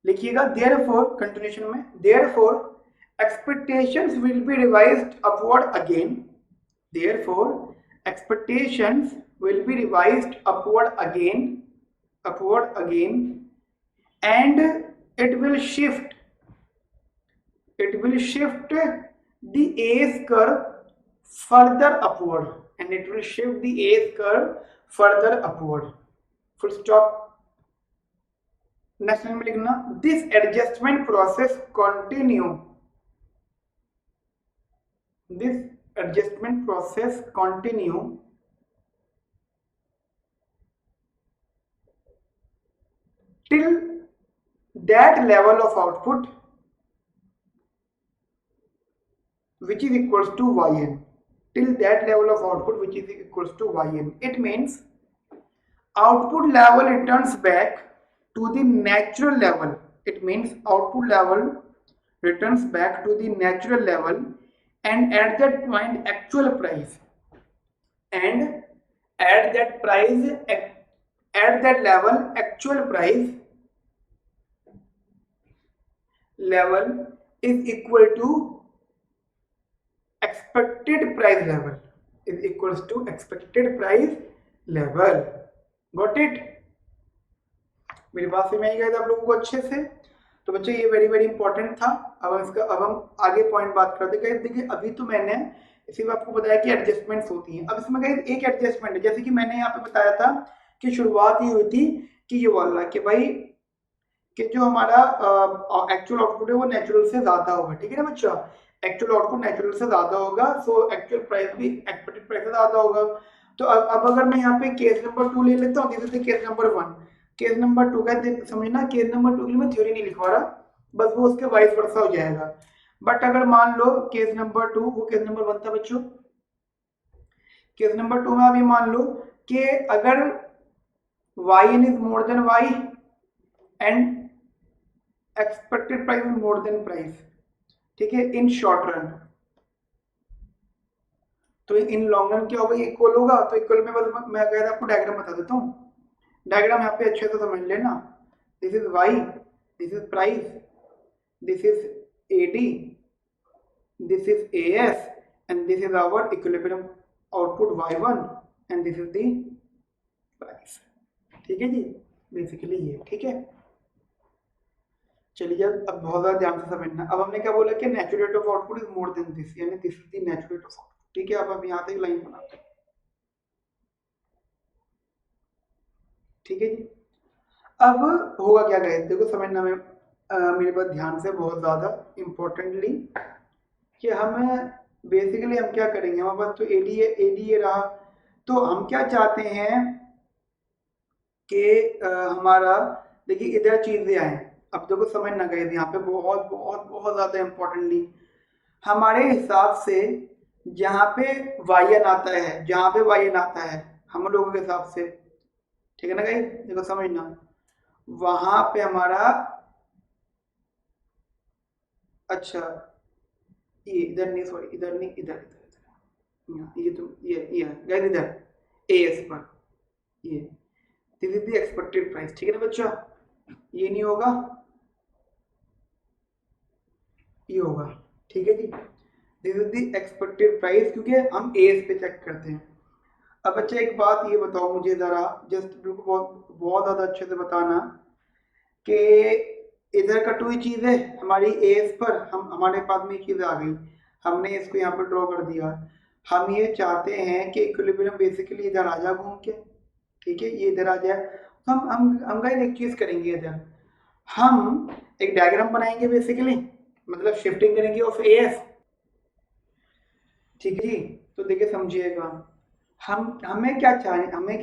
A: लिखिएगा देयरफॉर, कंटिन्यूएशन में, therefore expectations will be revised upward again, therefore expectations will be revised upward again, and it will shift the AS curve further upward, and it will shift the AS curve further upward, full stop। Next में लिखना, this adjustment process continue, this adjustment process continue till that level of output which is equals to yn, till that level of output which is equals to yn. It means output level returns back to the natural level, it means output level returns back to the natural level, and at that point actual price, and at that price, at that level actual price level is equal to expected price level, is equals to expected price level। Got it? मेरी बात समझ आई आप लोगों को अच्छे से? तो बच्चे ये वेरी वेरी इंपॉर्टेंट था। अब हम आगे पॉइंट बात करते हैं। देखिए अभी तो मैंने इसी में आपको बताया कि एडजस्टमेंट्स होती हैं। अब इसमें एक एडजस्टमेंट है, जैसे कि मैंने यहाँ पे बताया था कि शुरुआत ये हुई थी कि ये वाला कि भाई कि जो हमारा एक्चुअल आउटपुट है वो नेचुरल से ज्यादा होगा, ठीक है ना बच्चा? एक्चुअल आउटपुट नेचुरल से ज्यादा होगा, सो एक्चुअल प्राइस भी एक्सपेक्टेड प्राइस से ज्यादा होगा। तो अब अगर मैं यहाँ पे केस नंबर 2 ले लेता हूँ, जैसे केस नंबर 1, केस नंबर 2 का समझना, केस नंबर 2 के लिए मैं थ्योरी नहीं लिखवा रहा, बस वो उसके वाइस वर्सा हो जाएगा। बट अगर मान लो केस नंबर 2, वो केस नंबर 1 था बच्चों, केस नंबर 2 में अभी मान लो कि अगर yn is more than y and expected price is more than price, ठीक है, इन शॉर्ट रन, तो इन लॉन्ग रन क्या होगा, इक्वल होगा। तो इक्वल में बस मैं अगर आपको डायग्राम बता देता हूँ, डायग्राम यहाँ पे अच्छे से समझ लेना। This is y, this is price, this is AD, this is AS, and this is our equilibrium output y1, and this is the price, ठीक है जी, बेसिकली ये, ठीक है। चलिए अब बहुत ज्यादा ध्यान से समझना। अब हमने क्या बोला कि natural rate of output is more than this, यानी this is the natural rate of output, ठीक है। अब यहाँ से एक लाइन बनाते हैं, ठीक है जी। अब होगा क्या गाइस, देखो समझना में मेरे पास ध्यान से बहुत ज्यादा इंपॉर्टेंटली कि हम बेसिकली हम क्या करेंगे, हमारे पास तो एडी रहा, तो हम क्या चाहते हैं कि हमारा देखिए इधर चीजें आए। अब देखो समझना गाइस, यहाँ पे बहुत बहुत बहुत ज्यादा इंपॉर्टेंटली हमारे हिसाब से जहाँ पे वायन आता है, जहाँ पे वायन आता है हम लोगों के हिसाब से, ठीक है ना गाइस, देखो समझना, वहां पे हमारा, अच्छा ये इधर नहीं, सॉरी इधर नहीं, इधर ये तो ये गाइस इधर एएस पर ये this is the expected price, ठीक है ना बच्चा? ये नहीं होगा, ये होगा, ठीक है जी, this is the expected price, क्योंकि हम एज पे चेक करते हैं। अब बच्चा एक बात ये बताओ मुझे ज़रा, जस्ट बिल्कुल बहुत बहुत ज़्यादा अच्छे से बताना कि इधर कटी हुई चीज़ है हमारी एज पर, हम हमारे पास में ये चीज़ आ गई, हमने इसको यहाँ पर ड्रॉ कर दिया। हम ये चाहते हैं कि इक्विलिब्रियम बेसिकली इधर आ जाए घूम के, ठीक है, ये इधर आ जाए। तो हम गाइस एक चीज़ करेंगे, इधर हम एक डायग्राम बनाएंगे बेसिकली, मतलब शिफ्टिंग करेंगे ऑफ एस, ठीक है जी। तो देखिए समझिएगा, हम हमें क्या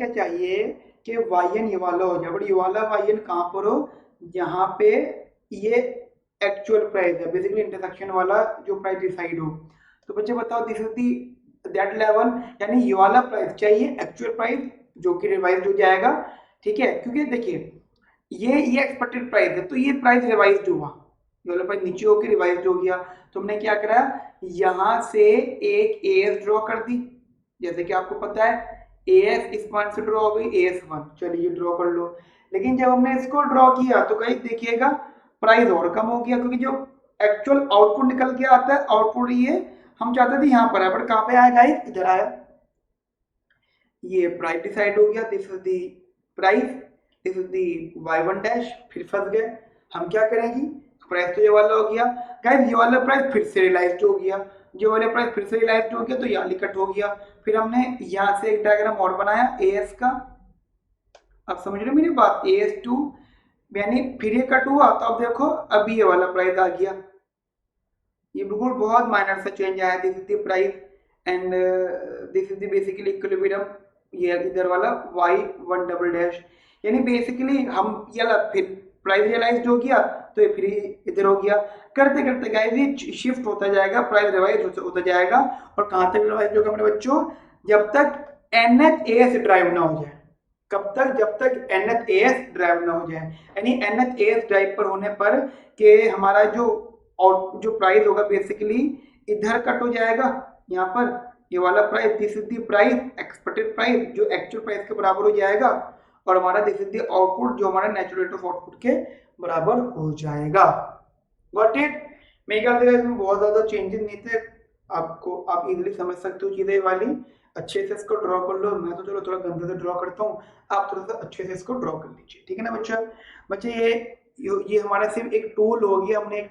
A: चाहिए कि वाई एन ये वाला हो जाए, बट ये वाला वाई एन कहाँ पर हो, यहाँ पे ये एक्चुअल प्राइस है, बेसिकली इंटरसेक्शन वाला जो प्राइस डिसाइड हो। तो बच्चे बताओ, this is the that level, यानी ये वाला प्राइस चाहिए एक्चुअल प्राइस जो कि रिवाइज हो जाएगा, ठीक है, क्योंकि देखिए ये एक्सपेक्टेड प्राइस है, तो ये प्राइस रिवाइज हुआ, ये वाला प्राइस नीचे होकर रिवाइज हो गया। तो हमने क्या करा, यहाँ से एक एस ड्रॉ कर दी, जैसे कि आपको पता है एस इस पॉइंट से ड्रॉ हो गई एस1, चलिए ड्रॉ कर लो। लेकिन जब हमने इसको ड्रॉ किया तो कहीं देखिएगा प्राइस और कम हो गया, क्योंकि जो एक्चुअल आउटपुट निकल के आता है, आउटपुट ये हम चाहते थे यहाँ पर है, बट कहाँ पे आया गाइस, इधर आया, ये प्राइस डिसाइड हो गया, this is the price, this is the y1 dash, फिर फंस गए। हम क्या करेंगे, प्राइस तो ये वाला हो गया गाइस, ये वाला प्राइस फिर से रियलाइज हो गया, जो वाला प्राइस फिर से रियलाइज हो गया, तो यहाँ कट हो गया। फिर हमने यहाँ से एक डायग्राम और बनाया एएस का, अब समझ रहे हो मेरी बात, AS2, यानी फिर ये कट हुआ, तो अब देखो अभी ये वाला प्राइस आ गया, ये बिल्कुल बहुत माइनर सा चेंज आया, this is the price and this is the basically equilibrium, ये इधर वाला y1 डबल डैश, यानी बेसिकली हम ये फिर प्राइस रियलाइज हो गया, तो ये फिर इधर हो गया। करते करते गाइस ये शिफ्ट होता जाएगा, प्राइस रिवाइज होता जाएगा, और कहाँ तक रिवाइज होगा मेरे बच्चों, जब तक NHAS ड्राइव ना हो जाए। कब तक, जब तक NHAS ड्राइव ना हो जाए, यानी NHAS ड्राइव पर होने पर कि हमारा जो और जो प्राइस होगा बेसिकली इधर कट हो जाएगा, यहाँ पर ये वाला price, this is the price expected price जो एक्चुअल प्राइस के बराबर हो जाएगा, और हमारा दिस इज द आउटपुट जो हमारा नेचुरल रेट ऑफ आउटपुट के बराबर हो जाएगा। Got it? मेरे ख्याल से इसमें बहुत ज्यादा चेंजेस नहीं थे, आपको आप इजीली समझ सकते हो चीजें वाली, अच्छे से इसको ड्रॉ कर लो। मैं तो चलो थोड़ा गंदे से ड्रॉ करता हूँ, आप थोड़ा सा अच्छे से इसको ड्रॉ कर लीजिए, ठीक है ना बच्चा। बच्चे ये हमारा सिर्फ एक टूल हो गया, हमने एक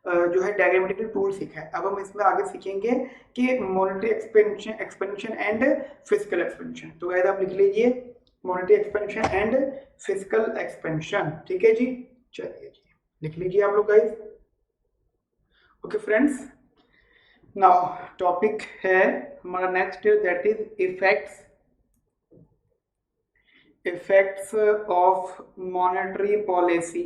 A: जो है डायग्रामेटिकल टूल सीखा है। अब हम इसमें आगे सीखेंगे कि monetary expansion and physical expansion. तो गाइस आप लिख लीजिए monetary expansion and physical expansion, ठीक है जी, चलिए जी लिख लीजिए आप लोग guys. Okay friends, now topic है हमारा next, that is effects of monetary policy,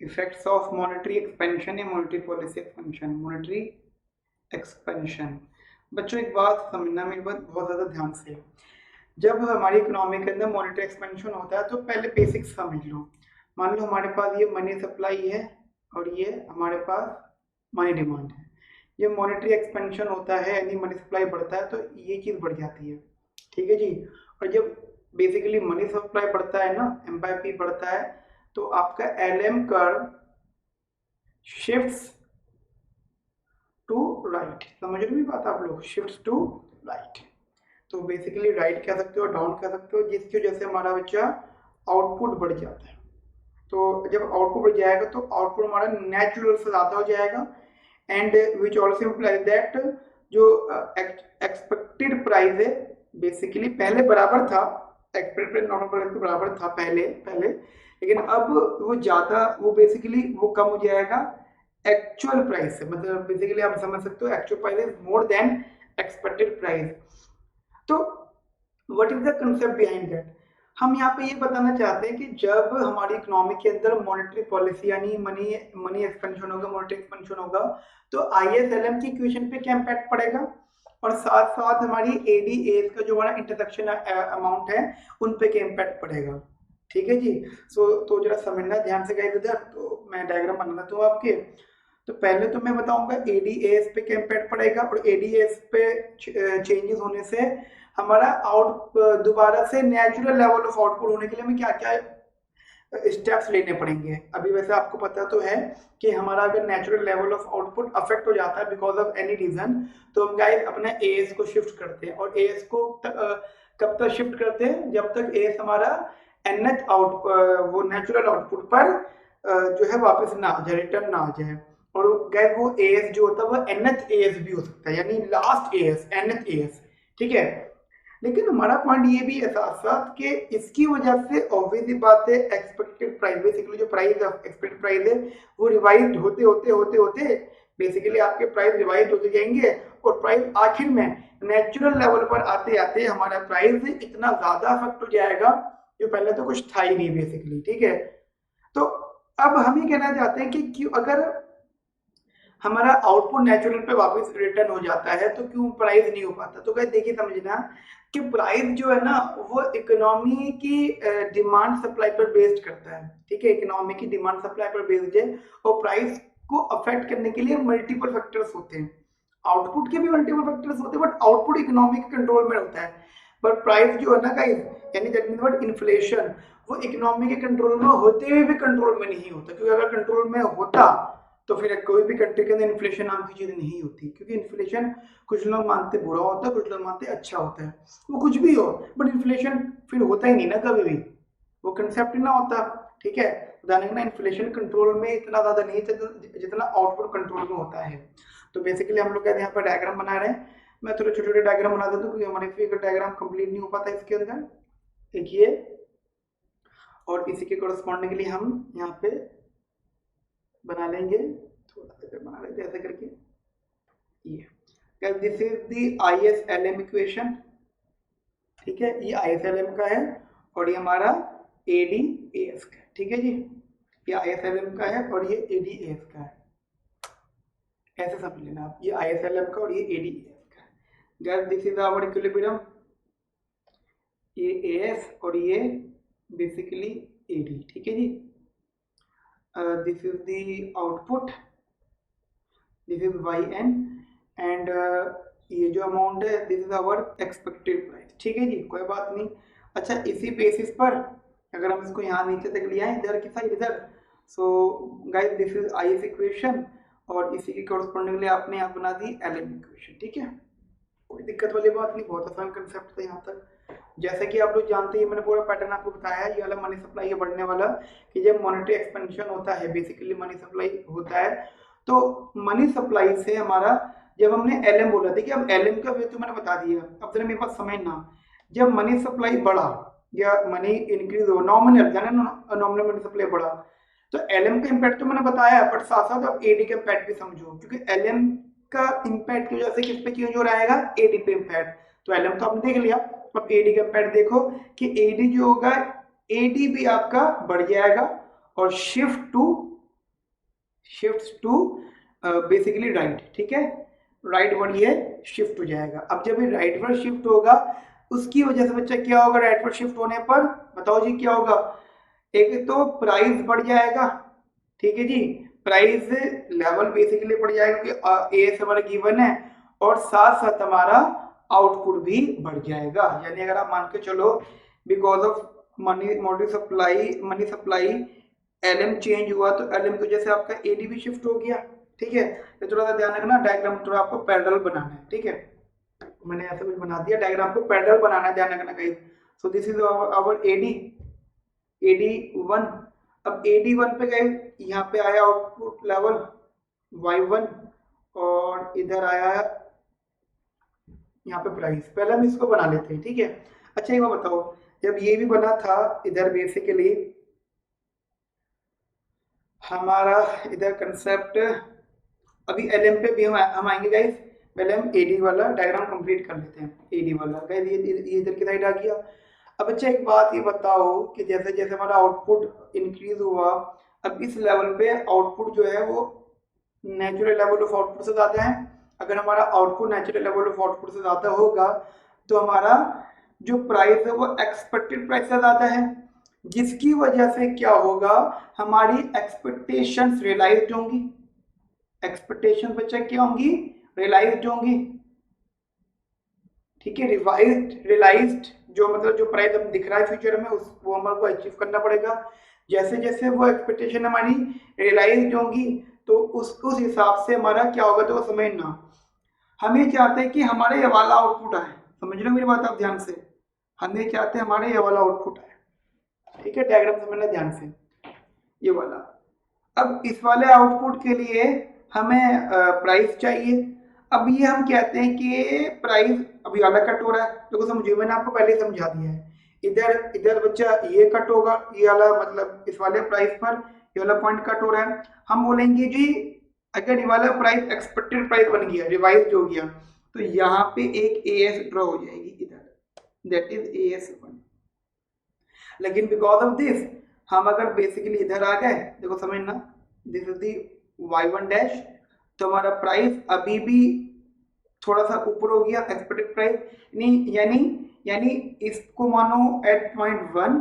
A: effects of monetary expansion या monetary policy expansion, monetary expansion. बच्चों एक बात समझना मेरी बात बहुत ज़्यादा ध्यान से, जब हमारी इकोनॉमी के अंदर मॉनेटरी एक्सपेंशन होता है तो पहले बेसिक्स समझ लो। मान लो हमारे पास ये मनी सप्लाई है और ये हमारे पास मनी डिमांड है, ये मॉनेटरी एक्सपेंशन होता है यानी मनी सप्लाई बढ़ता है तो ये चीज़ बढ़ जाती है, ठीक है जी। और जब बेसिकली मनी सप्लाई बढ़ता है ना, M/P बढ़ता है, तो आपका LM curve shifts to right, समझ रहे बात आप लोग, शिफ्ट्स टू राइट। तो बेसिकली राइट कह सकते हो, डाउन कह सकते हो, जिसकी वजह से हमारा बच्चा आउटपुट बढ़ जाता है। तो जब आउटपुट बढ़ जाएगा तो आउटपुट हमारा नेचुरल से ज़्यादा हो जाएगा, and which also imply that जो एक्सपेक्टेड प्राइस है बेसिकली पहले बराबर था, एक्सपेक्टेड प्राइस नॉर्मल प्राइस के बराबर था पहले, लेकिन अब वो ज़्यादा, वो बेसिकली वो कम हो जाएगा एक्चुअल प्राइस से, मतलब बेसिकली आप समझ सकते हो actual price is more than expected price. तो what is the concept behind that, हम यहाँ पे ये बताना चाहते हैं कि जब हमारी इकोनॉमी के अंदर मॉनेटरी पॉलिसी यानी मनी एक्सपेंशन होगा, मॉनेटरी एक्सपेंशन होगा, तो ISLM की इक्वेशन पे क्या इम्पैक्ट पड़ेगा, और साथ साथ हमारी ADAs का जो हमारा इंटरसेक्शन अमाउंट है उन पे क्या इम्पैक्ट पड़ेगा, ठीक है जी। तो जरा समझना ध्यान से गाइस इधर, तो मैं डायग्राम बना देता हूँ आपके। तो पहले तो मैं बताऊंगा ADAs पे क्या इम्पैक्ट पड़ेगा, और ADAs पे चेंजेस होने से हमारा दोबारा से नेचुरल लेवल ऑफ आउटपुट होने के लिए हमें क्या क्या स्टेप्स लेने पड़ेंगे। अभी वैसे आपको पता तो है कि हमारा अगर natural level of output affect हो जाता है बिकॉज ऑफ एनी रीजन, तो हम गाइस अपने एएस को शिफ्ट करते हैं। और एएस को कब तक शिफ्ट करते हैं? जब तक एएस हमारा एनएच आउट वो नेचुरल आउटपुट पर जो है वापस ना आ जाए, रिटर्न ना आ जाए। और गैस वो एएस जो होता है वो एनएच एएस भी हो सकता है, यानी लास्ट एएस, एनएच एएस, ठीक है। लेकिन हमारा पॉइंट ये भी है साथ साथ कि इसकी वजह से ऑब्वियसली बात है एक्सपेक्टेड प्राइस, बेसिकली जो प्राइस एक्सपेक्टेड प्राइस है वो रिवाइज होते होते होते होते बेसिकली आपके प्राइस रिवाइज होते जाएंगे, और प्राइस आखिर में नेचुरल लेवल पर आते आते हमारा प्राइस इतना ज्यादा अफेक्ट हो जाएगा जो पहले तो कुछ था ही नहीं बेसिकली, ठीक है। तो अब हम ये कहना चाहते हैं कि क्यों अगर हमारा आउटपुट नेचुरल पे वापस रिटर्न हो जाता है तो क्यों प्राइस नहीं हो पाता? तो गाइस देखिए समझना कि प्राइस जो है ना वो इकोनॉमी की डिमांड सप्लाई पर बेस्ड करता है, ठीक है। इकोनॉमी की डिमांड सप्लाई पर बेस्ड है, और प्राइस को अफेक्ट करने के लिए मल्टीपल फैक्टर्स होते हैं। आउटपुट के भी मल्टीपल फैक्टर्स होते हैं, बट आउटपुट इकोनॉमी के कंट्रोल में होता है। पर प्राइस जो है ना गाइस, यानी दैट मींस व्हाट, इन्फ्लेशन, वो इकोनॉमी के कंट्रोल में होते हुए भी कंट्रोल में नहीं होता। क्योंकि अगर कंट्रोल में होता तो फिर कोई भी कंट्री के अंदर इन्फ्लेशन नाम की चीज नहीं होती। क्योंकि इन्फ्लेशन कुछ लोग मानते बुरा होता है, कुछ लोग मानते अच्छा होता है, वो कुछ भी हो, बट इन्फ्लेशन फिर होता ही नहीं ना कभी भी, वो कंसेप्ट ही ना होता, ठीक है। बताने ना इन्फ्लेशन कंट्रोल में इतना ज्यादा नहीं जितना आउटपुट कंट्रोल में होता है। तो बेसिकली हम लोग यहाँ पर डायग्राम बना रहे हैं। मैं थोड़े छोटे छोटे डायग्राम बना देता हूँ क्योंकि हमारे फिगर डायग्राम कंप्लीट नहीं हो पाता इसके अंदर। एक ये, और इसी के कोरस्पॉन्डिंग के लिए हम यहाँ पे बना लेंगे, थोड़ा सा बना लेते ऐसे करके। ये this is the ISLM equation, ठीक है। ये ISLM का है और ये हमारा ADAS का है, ठीक है जी। ये ISLM का है और ये ADAS का है, ऐसे समझ लेना आप। ये ISLM का और ये ADAS का है। Guys this is our equilibrium, ये AS और ये बेसिकली AD, ठीक है जी। This is the output, this is yn, and ये जो अमाउंट है this is our expected price, ठीक है जी, कोई बात नहीं। अच्छा, इसी बेसिस पर अगर हम इसको यहाँ नीचे तक ले आए इधर की साइड इधर, so guys this is IS equation, और इसी के कोरस्पॉन्डिंगली आपने यहाँ बना दी LM इक्वेशन, ठीक है। कोई दिक्कत वाली बात नहीं, बहुत आसान कंसेप्ट था यहाँ तक। जैसे कि आप लोग जानते हैं, मैंने पूरा पैटर्न आपको बताया है। ये वाला मनी सप्लाई है बढ़ने वाला, कि जब मॉनेटरी एक्सपेंशन होता है बेसिकली मनी सप्लाई होता है। तो मनी सप्लाई से हमारा, जब हमने LM बोला था कि अब LM का वे तो मैंने बता दिया, अब जरा मेरे पास समझना, जब मनी सप्लाई बढ़ा या मनी इंक्रीज हो, नॉमिनल नॉमिनल मनी सप्लाई बढ़ा, तो LM का इम्पैक्ट तो मैंने बताया, बट साथ साथ अब AD का इम्पैक्ट भी समझो, क्योंकि LM का इम्पैक्ट की वजह से किस पे चेंज हो रहा है, AD पे इम्पैक्ट। तो LM तो आपने देख लिया, अब AD का इम्पैक्ट देखो कि AD जो होगा, AD भी आपका बढ़ जाएगा और शिफ्ट टू बेसिकली राइट, ठीक है। राइट वर्ड ये शिफ्ट हो जाएगा। अब जब ये राइट वर्ड शिफ्ट होगा, उसकी वजह से बच्चा क्या होगा, राइट वर्ड शिफ्ट होने पर बताओ जी क्या होगा। एक तो प्राइस बढ़ जाएगा, ठीक है जी, प्राइस लेवल बेसिकली बढ़ जाएगा क्योंकि ए हमारा गिवन है, और साथ साथ हमारा आउटपुट भी बढ़ जाएगा। यानी अगर आप मान के चलो because of money supply LM change हुआ, तो LM की वजह से आपका AD भी शिफ्ट हो गया, ठीक है। तो थोड़ा सा ध्यान रखना, डायग्राम थोड़ा आपको पैरेलल बनाना है, ठीक है। मैंने ऐसा कुछ बना दिया, डायग्राम को पैरेलल बनाना है, ध्यान रखना guys. So this is our AD1। अब AD1 पे गए, यहाँ पे आया आउटपुट लेवल Y1 और इधर आया यहाँ पे प्राइस। पहले हम इसको बना लेते हैं, ठीक है। अच्छा ये बताओ, जब ये भी बना था इधर बेसिकली हमारा इधर कंसेप्ट, अभी LM पे भी हम आएंगे गाइस। पहले हम AD वाला डायग्राम कंप्लीट कर लेते हैं। AD वाला गाइस ये इधर की साइड आ गया। अब अच्छा एक बात ये बताओ कि जैसे जैसे हमारा आउटपुट इंक्रीज हुआ, अब इस लेवल पे आउटपुट जो है वो नेचुरल लेवल ऑफ आउटपुट से ज्यादा है। अगर हमारा output natural level of output से ज्यादा होगा तो हमारा जो प्राइस है वो एक्सपेक्टेड प्राइस से ज्यादा है, जिसकी वजह से क्या होगा, हमारी एक्सपेक्टेशंस रियलाइज्ड होंगी। एक्सपेक्टेशन बच्चा क्या होंगी, रियलाइज्ड होंगी, ठीक है। रियलाइज्ड जो मतलब जो प्राइस हम दिख रहा है फ्यूचर में, वो हमारे को अचीव करना पड़ेगा। जैसे जैसे वो एक्सपेक्टेशन हमारी रियलाइज होंगी तो उस हिसाब से हमारा क्या होगा, तो समझना। हम ये चाहते हैं कि हमारे ये वाला आउटपुट आए, समझ लो मेरी बात आप ध्यान से। हम ये चाहते हैं हमारे ये वाला आउटपुट आए, ठीक है, डायग्राम समझना ध्यान से, ये वाला। अब इस वाले आउटपुट के लिए हमें प्राइस चाहिए। अब ये हम कहते हैं कि प्राइस अभी वाला कट हो रहा है, देखो समझिए मैंने आपको पहले ही समझा दिया है। इधर इधर बच्चा ये कट होगा, ये वाला मतलब इस वाले प्राइस पर ये वाला पॉइंट कट हो रहा है। हम बोलेंगे जी अगर ये वाला प्राइस एक्सपेक्टेड प्राइस बन गया, रिवाइज हो गया, तो यहाँ पे एक एएस ड्रॉ हो जाएगी इधर, दैट इज AS1। लेकिन बिकॉज ऑफ दिस हम अगर बेसिकली इधर आ गए, देखो समझना, this is the y1 dash, तो हमारा प्राइस अभी भी थोड़ा सा ऊपर हो गया एक्सपेक्टेड प्राइस, यानी यानी इसको मानो एट पॉइंट 1,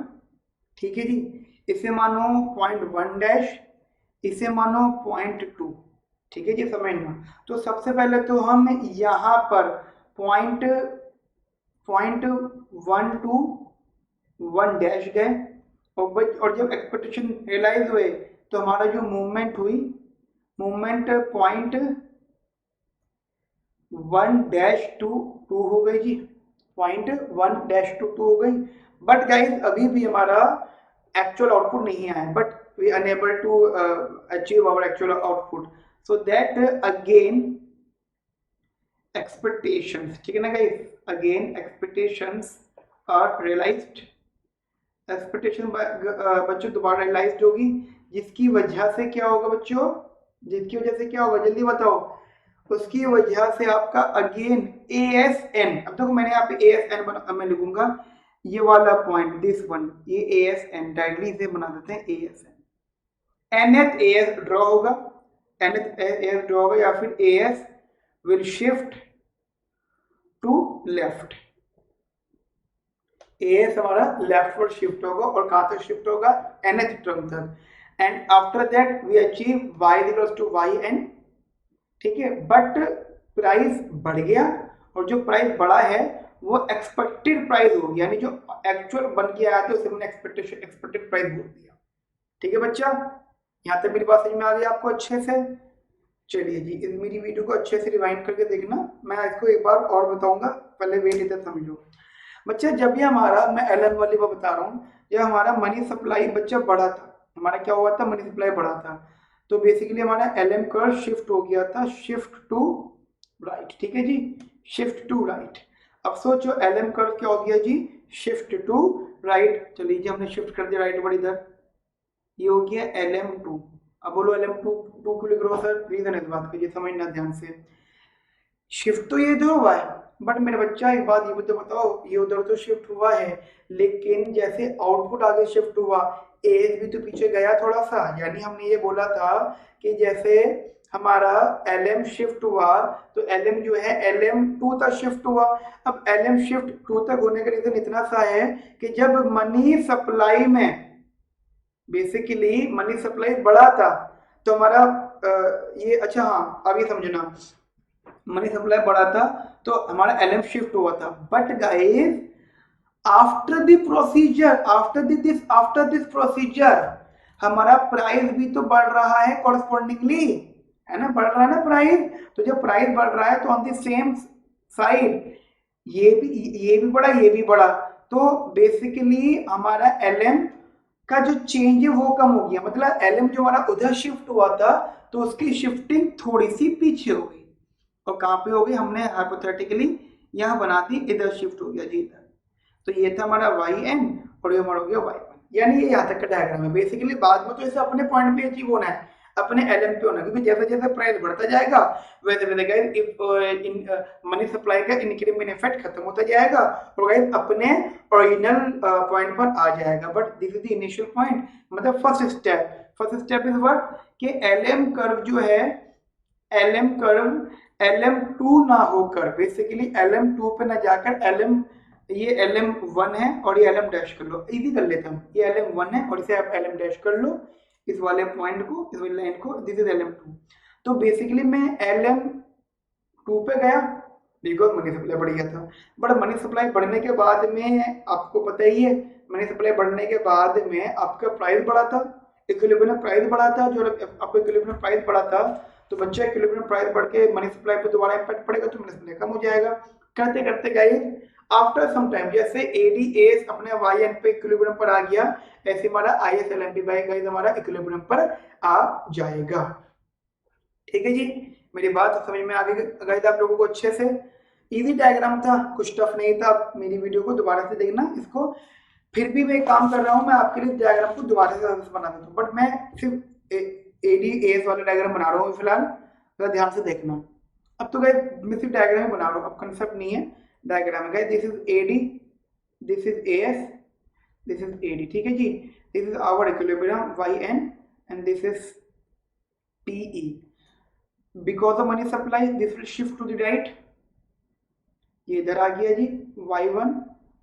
A: ठीक है जी, इसे मानो पॉइंट 1 डैश, इसे मानो पॉइंट 2, ठीक है जी, समझना। तो सबसे पहले तो हम यहाँ पर पॉइंट 1 डैश गए, और जब एक्सपेक्टेशन रियलाइज हुए तो हमारा जो मूवमेंट हुई, मूवमेंट पॉइंट 1 डैश टू हो गई जी, पॉइंट 1 डैश टू हो गई। बट गाइज अभी भी हमारा एक्चुअल आउटपुट नहीं आया, but we enable to achieve our actual output, so that again expectations, ठीक है ना guys, again expectations are realised. Expectation बच्चों दोबारा रियलाइज्ड होगी, जिसकी वजह से क्या होगा बच्चों, जिसकी वजह से क्या होगा जल्दी बताओ, उसकी वजह से आपका अगेन ASN, अब देखो मैंने यहाँ पे ASN मैं लिखूंगा, ये वाला पॉइंट दिस वन, ये ASN डायरेक्टली इसे बना देते हैं ASN, nth AS ड्रॉ होगा, nth AS ड्रॉ होगा, या फिर AS will shift to left, AS हमारा लेफ्ट पर शिफ्ट होगा, और कहां तक शिफ्ट होगा, nth टर्म तक, and after that we achieve y equals to yn, ठीक है। बट प्राइस बढ़ गया, और जो प्राइस बढ़ा है वो एक्सपेक्टेड प्राइस हो गया, यानी जो एक्चुअल बन के आया था उसे हमने एक्सपेक्टेड प्राइस बोल दिया, ठीक है बच्चा। यहाँ तक मेरी बात समझ में आ गई आपको अच्छे से? चलिए जी, इस मेरी वीडियो को अच्छे से रिवाइंड करके देखना, मैं इसको एक बार और बताऊंगा, पहले वेट इधर समझो बच्चा। जब भी हमारा, मैं LM वाली बात बता रहा हूँ, जब हमारा मनी सप्लाई बच्चा बढ़ा था, हमारा क्या हुआ था, मनी सप्लाई बढ़ा था, तो बेसिकली हमारा LM कर्व शिफ्ट हो गया था, शिफ्ट टू राइट, ठीक है जी, शिफ्ट टू राइट। अब सोचो LM कर्व क्या हो गया जी, शिफ्ट टू राइट। चलिए जी हमने शिफ्ट कर दिया राइट पर इधर, ये हो गया LM2। अब बोलो LM2 क्यों लिख रहे हो सर, रीजन इस बात का, ये समझना ध्यान से। शिफ्ट तो ये इधर हुआ है, बट मेरे बच्चा एक बात ये भी तो बताओ, ये उधर तो शिफ्ट हुआ है, लेकिन जैसे आउटपुट आगे शिफ्ट हुआ, एज भी तो पीछे गया थोड़ा सा, यानी हमने ये बोला था कि जैसे हमारा LM शिफ्ट हुआ तो LM जो है LM2 तक शिफ्ट हुआ। अब LM शिफ्ट 2 तक होने का रीजन इतना सा है कि जब मनी सप्लाई में, बेसिकली मनी सप्लाई बढ़ा था, तो हमारा ये, अच्छा हाँ अब ये समझना, मनी सप्लाई बढ़ा था तो हमारा LM शिफ्ट हुआ था, but guys after this procedure हमारा प्राइस भी तो बढ़ रहा है कॉरस्पॉन्डिंगली, है ना, बढ़ रहा है ना प्राइस। तो जब प्राइस बढ़ रहा है तो ऑन द सेम साइड ये भी बढ़ा, ये भी बढ़ा, तो बेसिकली हमारा LM का जो चेंज है वो कम हो गया, मतलब LM जो हमारा उधर शिफ्ट हुआ था तो उसकी शिफ्टिंग थोड़ी सी पीछे हो गई, और कहाँ पे हो गई, हमने हाइपोथेटिकली यहाँ बना दी, इधर शिफ्ट हो गया जी इधर। तो ये था हमारा YN और ये हमारा हो गया Y1, यानी ये यहाँ तक का डायग्राम है। बेसिकली बाद में तो इसे अपने पॉइंट पे अचीव होना है, अपने LM पे होना है, क्योंकि जैसे जैसे प्राइस बढ़ता जाएगा वैसे वैसे गाइस मनी सप्लाई का इंक्रीमेंट इफेक्ट खत्म होता जाएगा और गाइस अपने ओरिजिनल पॉइंट पर आ जाएगा। But this is the initial point, मतलब फर्स्ट स्टेप इज व्हाट, कि LM कर्व जो है, LM कर्व LM2 ना होकर बेसिकली LM2 पे ना जाकर ये LM1 है और ये LM डैश कर लो, इजी कर लेते हम, ये LM1 है और इसे आप LM डैश कर लो, इस वाले पॉइंट को, इस वाली लाइन को, दिस इज LM2। तो बेसिकली मैं LM2 पे गया बिकॉज मनी सप्लाई बढ़ गया था, बट मनी सप्लाई बढ़ने के बाद में आपको पता ही है मनी सप्लाई बढ़ने के बाद में आपका प्राइस बढ़ा था, इक्विलिब्रियम प्राइस बढ़ा था। जो आपको इक्विलिब्रियम प्राइस बढ़ा था तो बच्चे इक्विलिब्रियम प्राइस बढ़ के मनी सप्लाई पे दोबारा इम्पैक्ट पड़ेगा तो मनी सप्लाई कम हो जाएगा। करते करते गाइस आफ्टर सम टाइम जैसे एडीएस अपने वाई एन पे इक्विलिब्रियम पर आ गया, ऐसे हमारा आईएसएलएमपी गाइस हमारा इक्विलिब्रियम पर आ जाएगा। ठीक है जी, मेरी बात समझ में आ गई गाइस आप लोगों को अच्छे से? इजी डायग्राम था, कुछ टफ नहीं था। मेरी वीडियो को दोबारा से देखना इसको। फिर भी मैं काम कर रहा हूँ, मैं आपके लिए डायग्राम को दोबारा से बना देता हूँ, बट मैं सिर्फ एडीएस वाले डायग्राम बना रहा हूँ फिलहाल, थोड़ा ध्यान से देखना। अब तो गाइस मैं सिर्फ डायग्राम बना रहा हूँ, अब कंसेप्ट नहीं है, डायग्राम है guys. This is AD, this is AS, this is AD. ठीक है जी, this is our equilibrium Y N and this is PE. Because of money supply this will shift to the right, ये इधर आ गया जी y1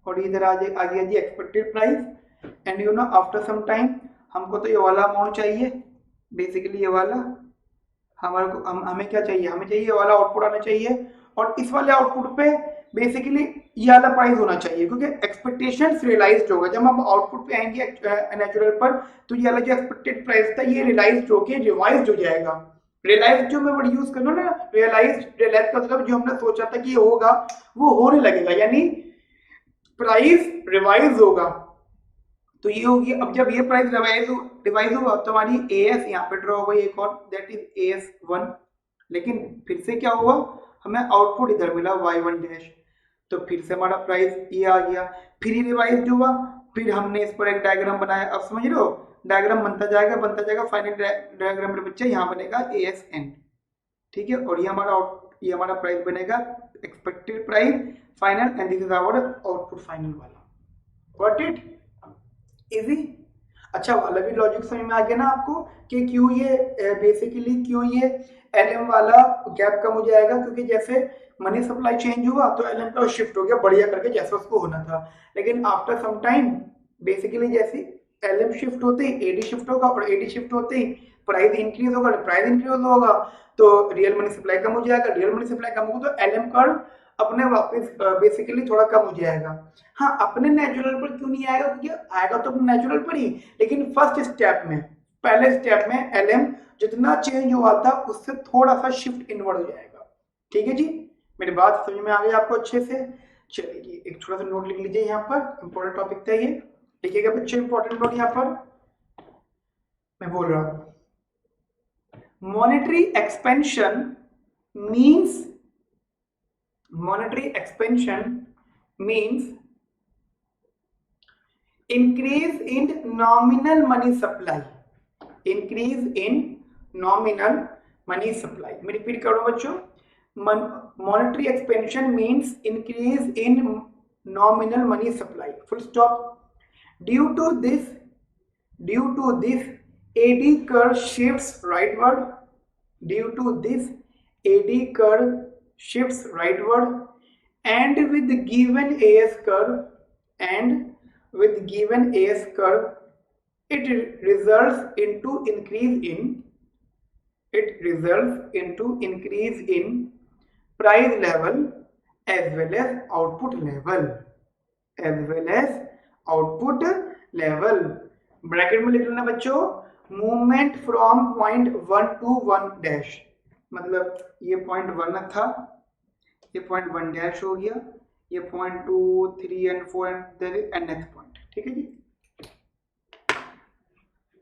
A: और इधर आ गया जी expected price. And you know after some time हमको तो ये वाला अमाउंट चाहिए, बेसिकली ये वाला हमारे को हमें क्या चाहिए, हमें चाहिए ये वाला आउटपुट आना चाहिए। और इस वाले आउटपुट पे बेसिकली ये वाला प्राइस होना चाहिए, क्योंकि एक्सपेक्टेशंस रियलाइज्ड होगा। जब हम आउटपुट पे आएंगे नेचुरल पर तो ये वाला जो एक्सपेक्टेड प्राइस था ये रियलाइज्ड होके रिवाइज्ड हो जाएगा। रियलाइज जो मैं वर्ड यूज कर रहा हूँ ना, रियलाइज का मतलब जो हमने सोचा था कि ये होगा वो होने लगेगा, यानी प्राइस रिवाइज होगा। तो ये होगी, अब जब ये प्राइस रिवाइज होगा तो हमारी एएस यहाँ पे ड्रॉ होगा एक और, दैट इज AS1। लेकिन फिर से क्या हुआ, हमें आउटपुट इधर मिला y1 डैश, तो फिर से हमारा प्राइस ये आ गया, फिर ये रिवाइज हुआ, फिर हमने इस पर एक डायग्राम बनाया। अब समझ रहे हो, डायग्राम बनता जाएगा, फाइनल डायग्राम मेरे बच्चे यहाँ बनेगा ASN। ठीक है, और ये हमारा प्राइस बनेगा expected price final, and this is our output final वाला। Got it? इजी? अच्छा, वाला भी लॉजिक समझ में आ गया ना आपको कि क्यों ये बेसिकली क्यों ये एलएम वाला गैप कम हो जाएगा, क्योंकि जैसे मनी सप्लाई चेंज हुआ तो एलएम का शिफ्ट हो गया बढ़िया करके जैसा उसको होना था। लेकिन आफ्टर सम टाइम बेसिकली जैसे एलएम शिफ्ट होते ही एडी शिफ्ट होगा, और एडी शिफ्ट होते ही प्राइस इंक्रीज होगा, प्राइस इंक्रीज होगा तो रियल मनी सप्लाई कम हो जाएगा, रियल मनी सप्लाई कम होगा तो एलएम कर्व अपने वापस बेसिकली थोड़ा कम हो जाएगा। हाँ, अपने नेचुरल पर क्यों नहीं आएगा, क्योंकि आएगा तो अपने नेचुरल पर ही, लेकिन फर्स्ट स्टेप में, पहले स्टेप में एलएम जितना चेंज हुआ था उससे थोड़ा सा शिफ्ट इनवर्ड हो जाएगा। ठीक है जी, मेरी बात समझ में आ गई आपको अच्छे से? चलिए जी, एक छोटा सा नोट लिख लीजिए, यहाँ पर इंपॉर्टेंट टॉपिक था ये, लिखिएगा बच्चे इंपॉर्टेंट नोट यहाँ पर मैं बोल रहा हूँ। Monetary expansion means increase in nominal money supply, increase in nominal money supply। मैं रिपीट कर रहा हूं बच्चों, monetary expansion means increase in nominal money supply, full stop। due to this AD curve shifts rightward, due to this AD curve shifts rightward, and with given AS curve it results into increase in price level as well as output level। Bracket में लिख लेना बच्चों, movement from point 1 to 1 dash, मतलब ये point 1 था, ये point 1 dash हो गया, ये point 2, 3 and 4 and next point. ठीक है जी,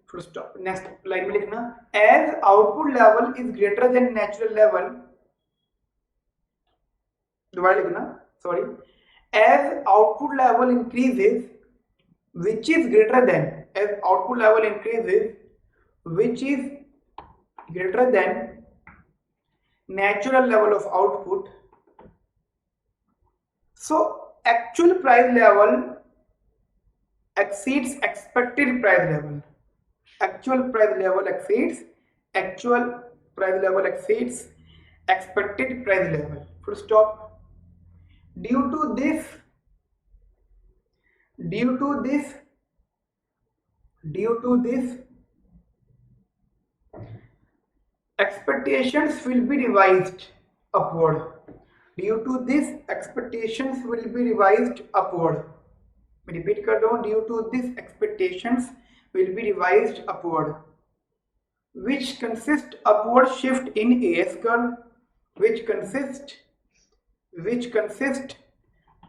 A: फुल स्टॉप। नेक्स्ट लाइन में लिखना, as output level is greater than natural level, दोबारा लिखना, sorry, as output level increases which is greater than, as output level increases which is greater than natural level of output, so actual price level exceeds expected price level, actual price level exceeds expected price level, full stop। due to this expectations will be revised upward, due to this expectations will be revised upward, मैं repeat कर रहा हूँ, due to this expectations will be revised upward, which consist upward shift in AS curve, which consist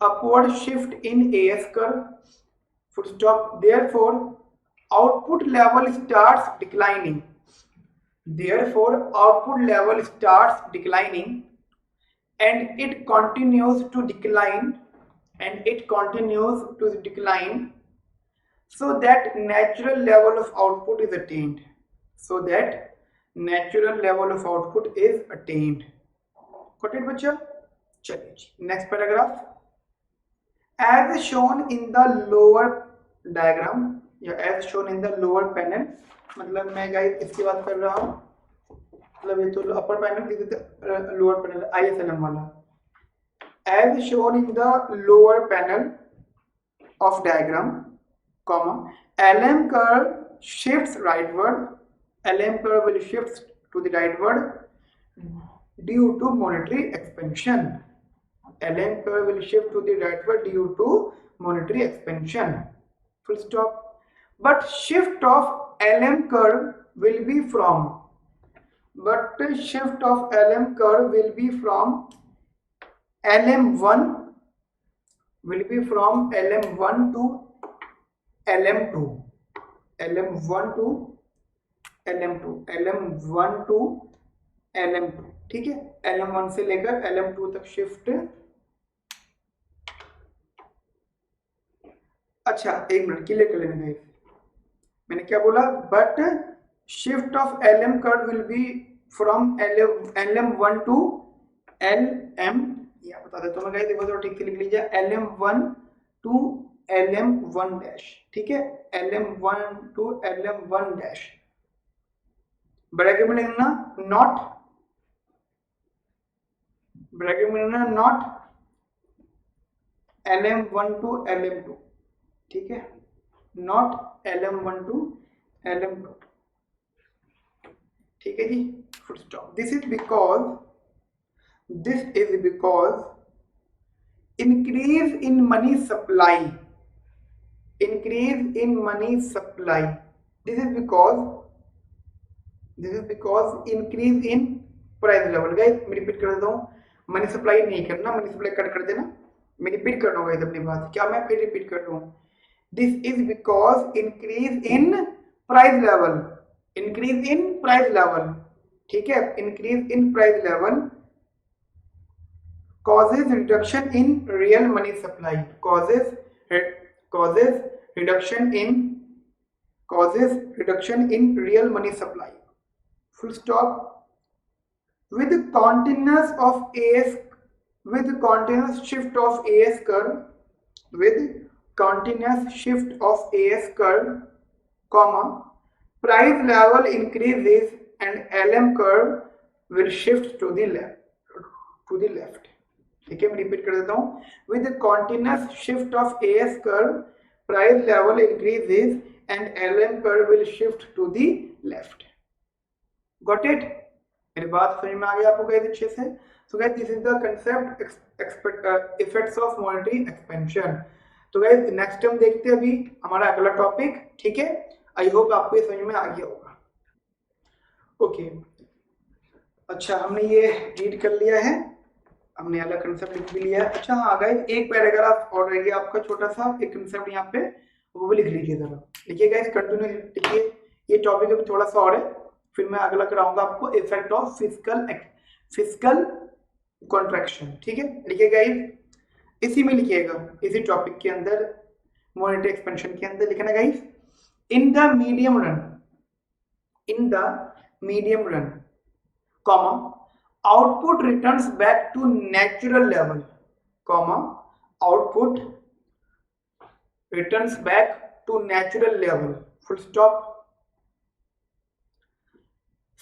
A: upward shift in AS curve, full stop. Therefore output level starts declining, and it continues to decline, so that natural level of output is attained. Got it बच्चा? चलिए next paragraph, as shown in the lower diagram या as shown in the lower panel, मतलब मैं guys इसकी बात कर रहा हूँ, मतलब ये तो अपर पैनल, लोअर पैनल ISLM वाला, as shown in the lower panel of diagram, comma, LM curve shifts rightward, LM curve will shift to the rightward due to monetary expansion. LM curve will shift to the rightward due to monetary expansion. Full stop. But shift of LM curve will be from LM1 to LM2, ठीक है, LM1 से लेकर LM2 तक shift. अच्छा एक minute clear कर लेना guys, मैंने क्या बोला, but shift of LM curve will be from LM1 to LM, या बता देता हूँ मैं गाइस, देखो ठीक से लिख लीजिए, LM1 टू LM1 डैश, ठीक है, LM1 to LM1 dash, bracket में लिखना नॉट LM1 टू LM2, ठीक है, नॉट LM1 टू LM2, ठीक है जी, full stop. This is because increase in money supply, this is because increase in price level। Guys मैं रिपीट कर देता हूँ, मनी सप्लाई नहीं करना, मनी सप्लाई कट कर देना, मैं रिपीट कर रहा हूँ गाइस अपनी बात, क्या मैं फिर रिपीट कर रहा हूँ, this is because increase in price level, ठीक है, increase in price level causes reduction in real money supply, causes reduction in real money supply, full stop। with continuous shift of AS curve, comma, price level increases and LM curve will shift to the left, ठीक है, मैं repeat कर देता हूँ, with continuous shift of AS curve, price level increases and LM curve will shift to the left। Got it? मेरी बात समझ में आ गई आपको गाइस अच्छे से? So guys, this is the concept effects of monetary expansion। तो गाइस नेक्स्ट टाइम देखते हैं अभी हमारा अगला टॉपिक, ठीक है, आई होप आपको ये समझ में आ गया होगा। ओके अच्छा, हमने ये रीड कर लिया है, हमने अलग कंसेप्ट लिख भी लिया है। अच्छा हाँ गाइस, एक पैराग्राफ और रह गया आपका छोटा सा, एक कंसेप्ट यहाँ पे वो भी लिख लीजिए जरा, लिखिए गाइस, कंटिन्यू लिखिए, ये टॉपिक अभी थोड़ा सा और है, फिर मैं अगला कराऊंगा आपको इफेक्ट ऑफ फिस्कल कॉन्ट्रैक्शन, ठीक है, लिखिए गाइस, इसी में लिखिएगा, इसी टॉपिक के अंदर, मॉनेटरी एक्सपेंशन के अंदर लिखना guys, in the medium run, comma, output returns back to natural level, comma, output returns back to natural level, full stop।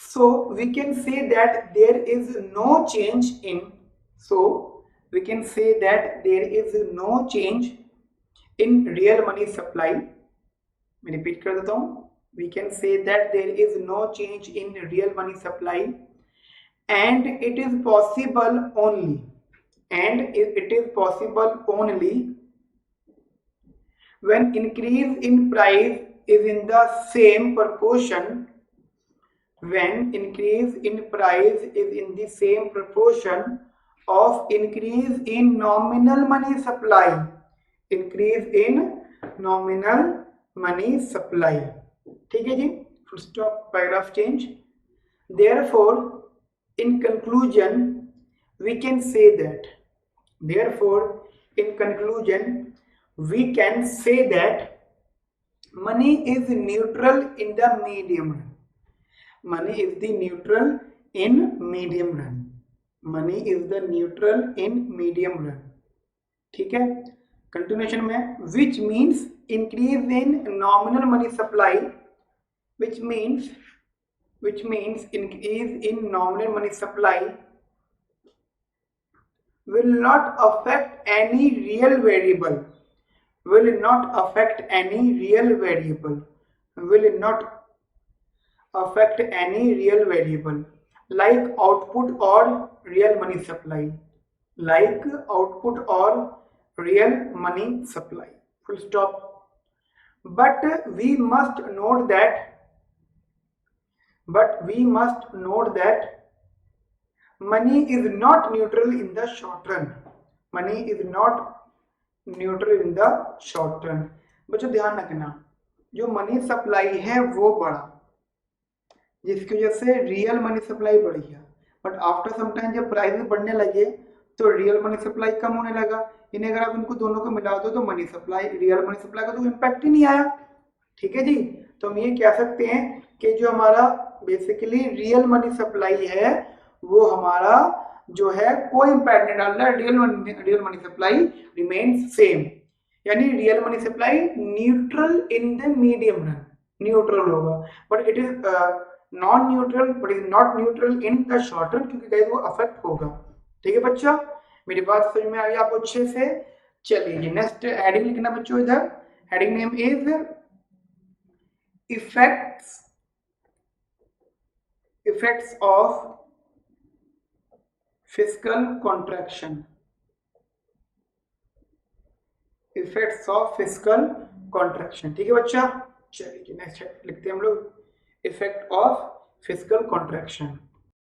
A: so we can say that there is no change in real money supply। मैं repeat कर देता हूँ, we can say that there is no change in real money supply and it is possible only when increase in price is in the same proportion, when increase in price is in the same proportion of increase in nominal money supply, increase in nominal money supply। ठीक है जी, full stop, paragraph change. Therefore, in conclusion, we can say that, therefore, in conclusion, we can say that money is neutral in the medium run. Money is the neutral in medium run. Money is the neutral in medium run। ठीक है, continuation में, which means increase in nominal money supply, which means increase in nominal money supply will not affect any real variable, will not affect any real variable, will not affect any real variable like output or real money supply, like output or real money supply, full stop। But we must note that money is not neutral in the short run, money is not neutral in the short run। बच्चों ध्यान रखना, जो money supply है वो बढ़ा, जिसकी वजह से रियल मनी सप्लाई बढ़ी है, बट आफ्टर सम टाइम जब प्राइस बढ़ने लगे तो रियल मनी सप्लाई कम होने लगा। इन्हें अगर आप इनको दोनों को मिला दो तो money supply, real money supply का तो इम्पैक्ट ही नहीं आया। ठीक है जी, तो हम ये कह सकते हैं कि जो हमारा बेसिकली रियल मनी सप्लाई है वो हमारा जो है कोई इम्पैक्ट नहीं डाल रहा है, real money supply remains same, यानी real money supply neutral in the medium run, neutral होगा, but it is non neutral, but is not neutral in the short run, क्योंकि गाइस वो अफेक्ट होगा। ठीक है बच्चा, मेरी बात समझ में आ गई आपको अच्छे से। चलिए नेक्स्ट हेडिंग लिखना बच्चों, इधर heading name is effects of fiscal contraction, effects of fiscal contraction. ठीक है बच्चा, चलिए नेक्स्ट लिखते हैं हम लोग, इफेक्ट ऑफ फिस्कल कॉन्ट्रैक्शन।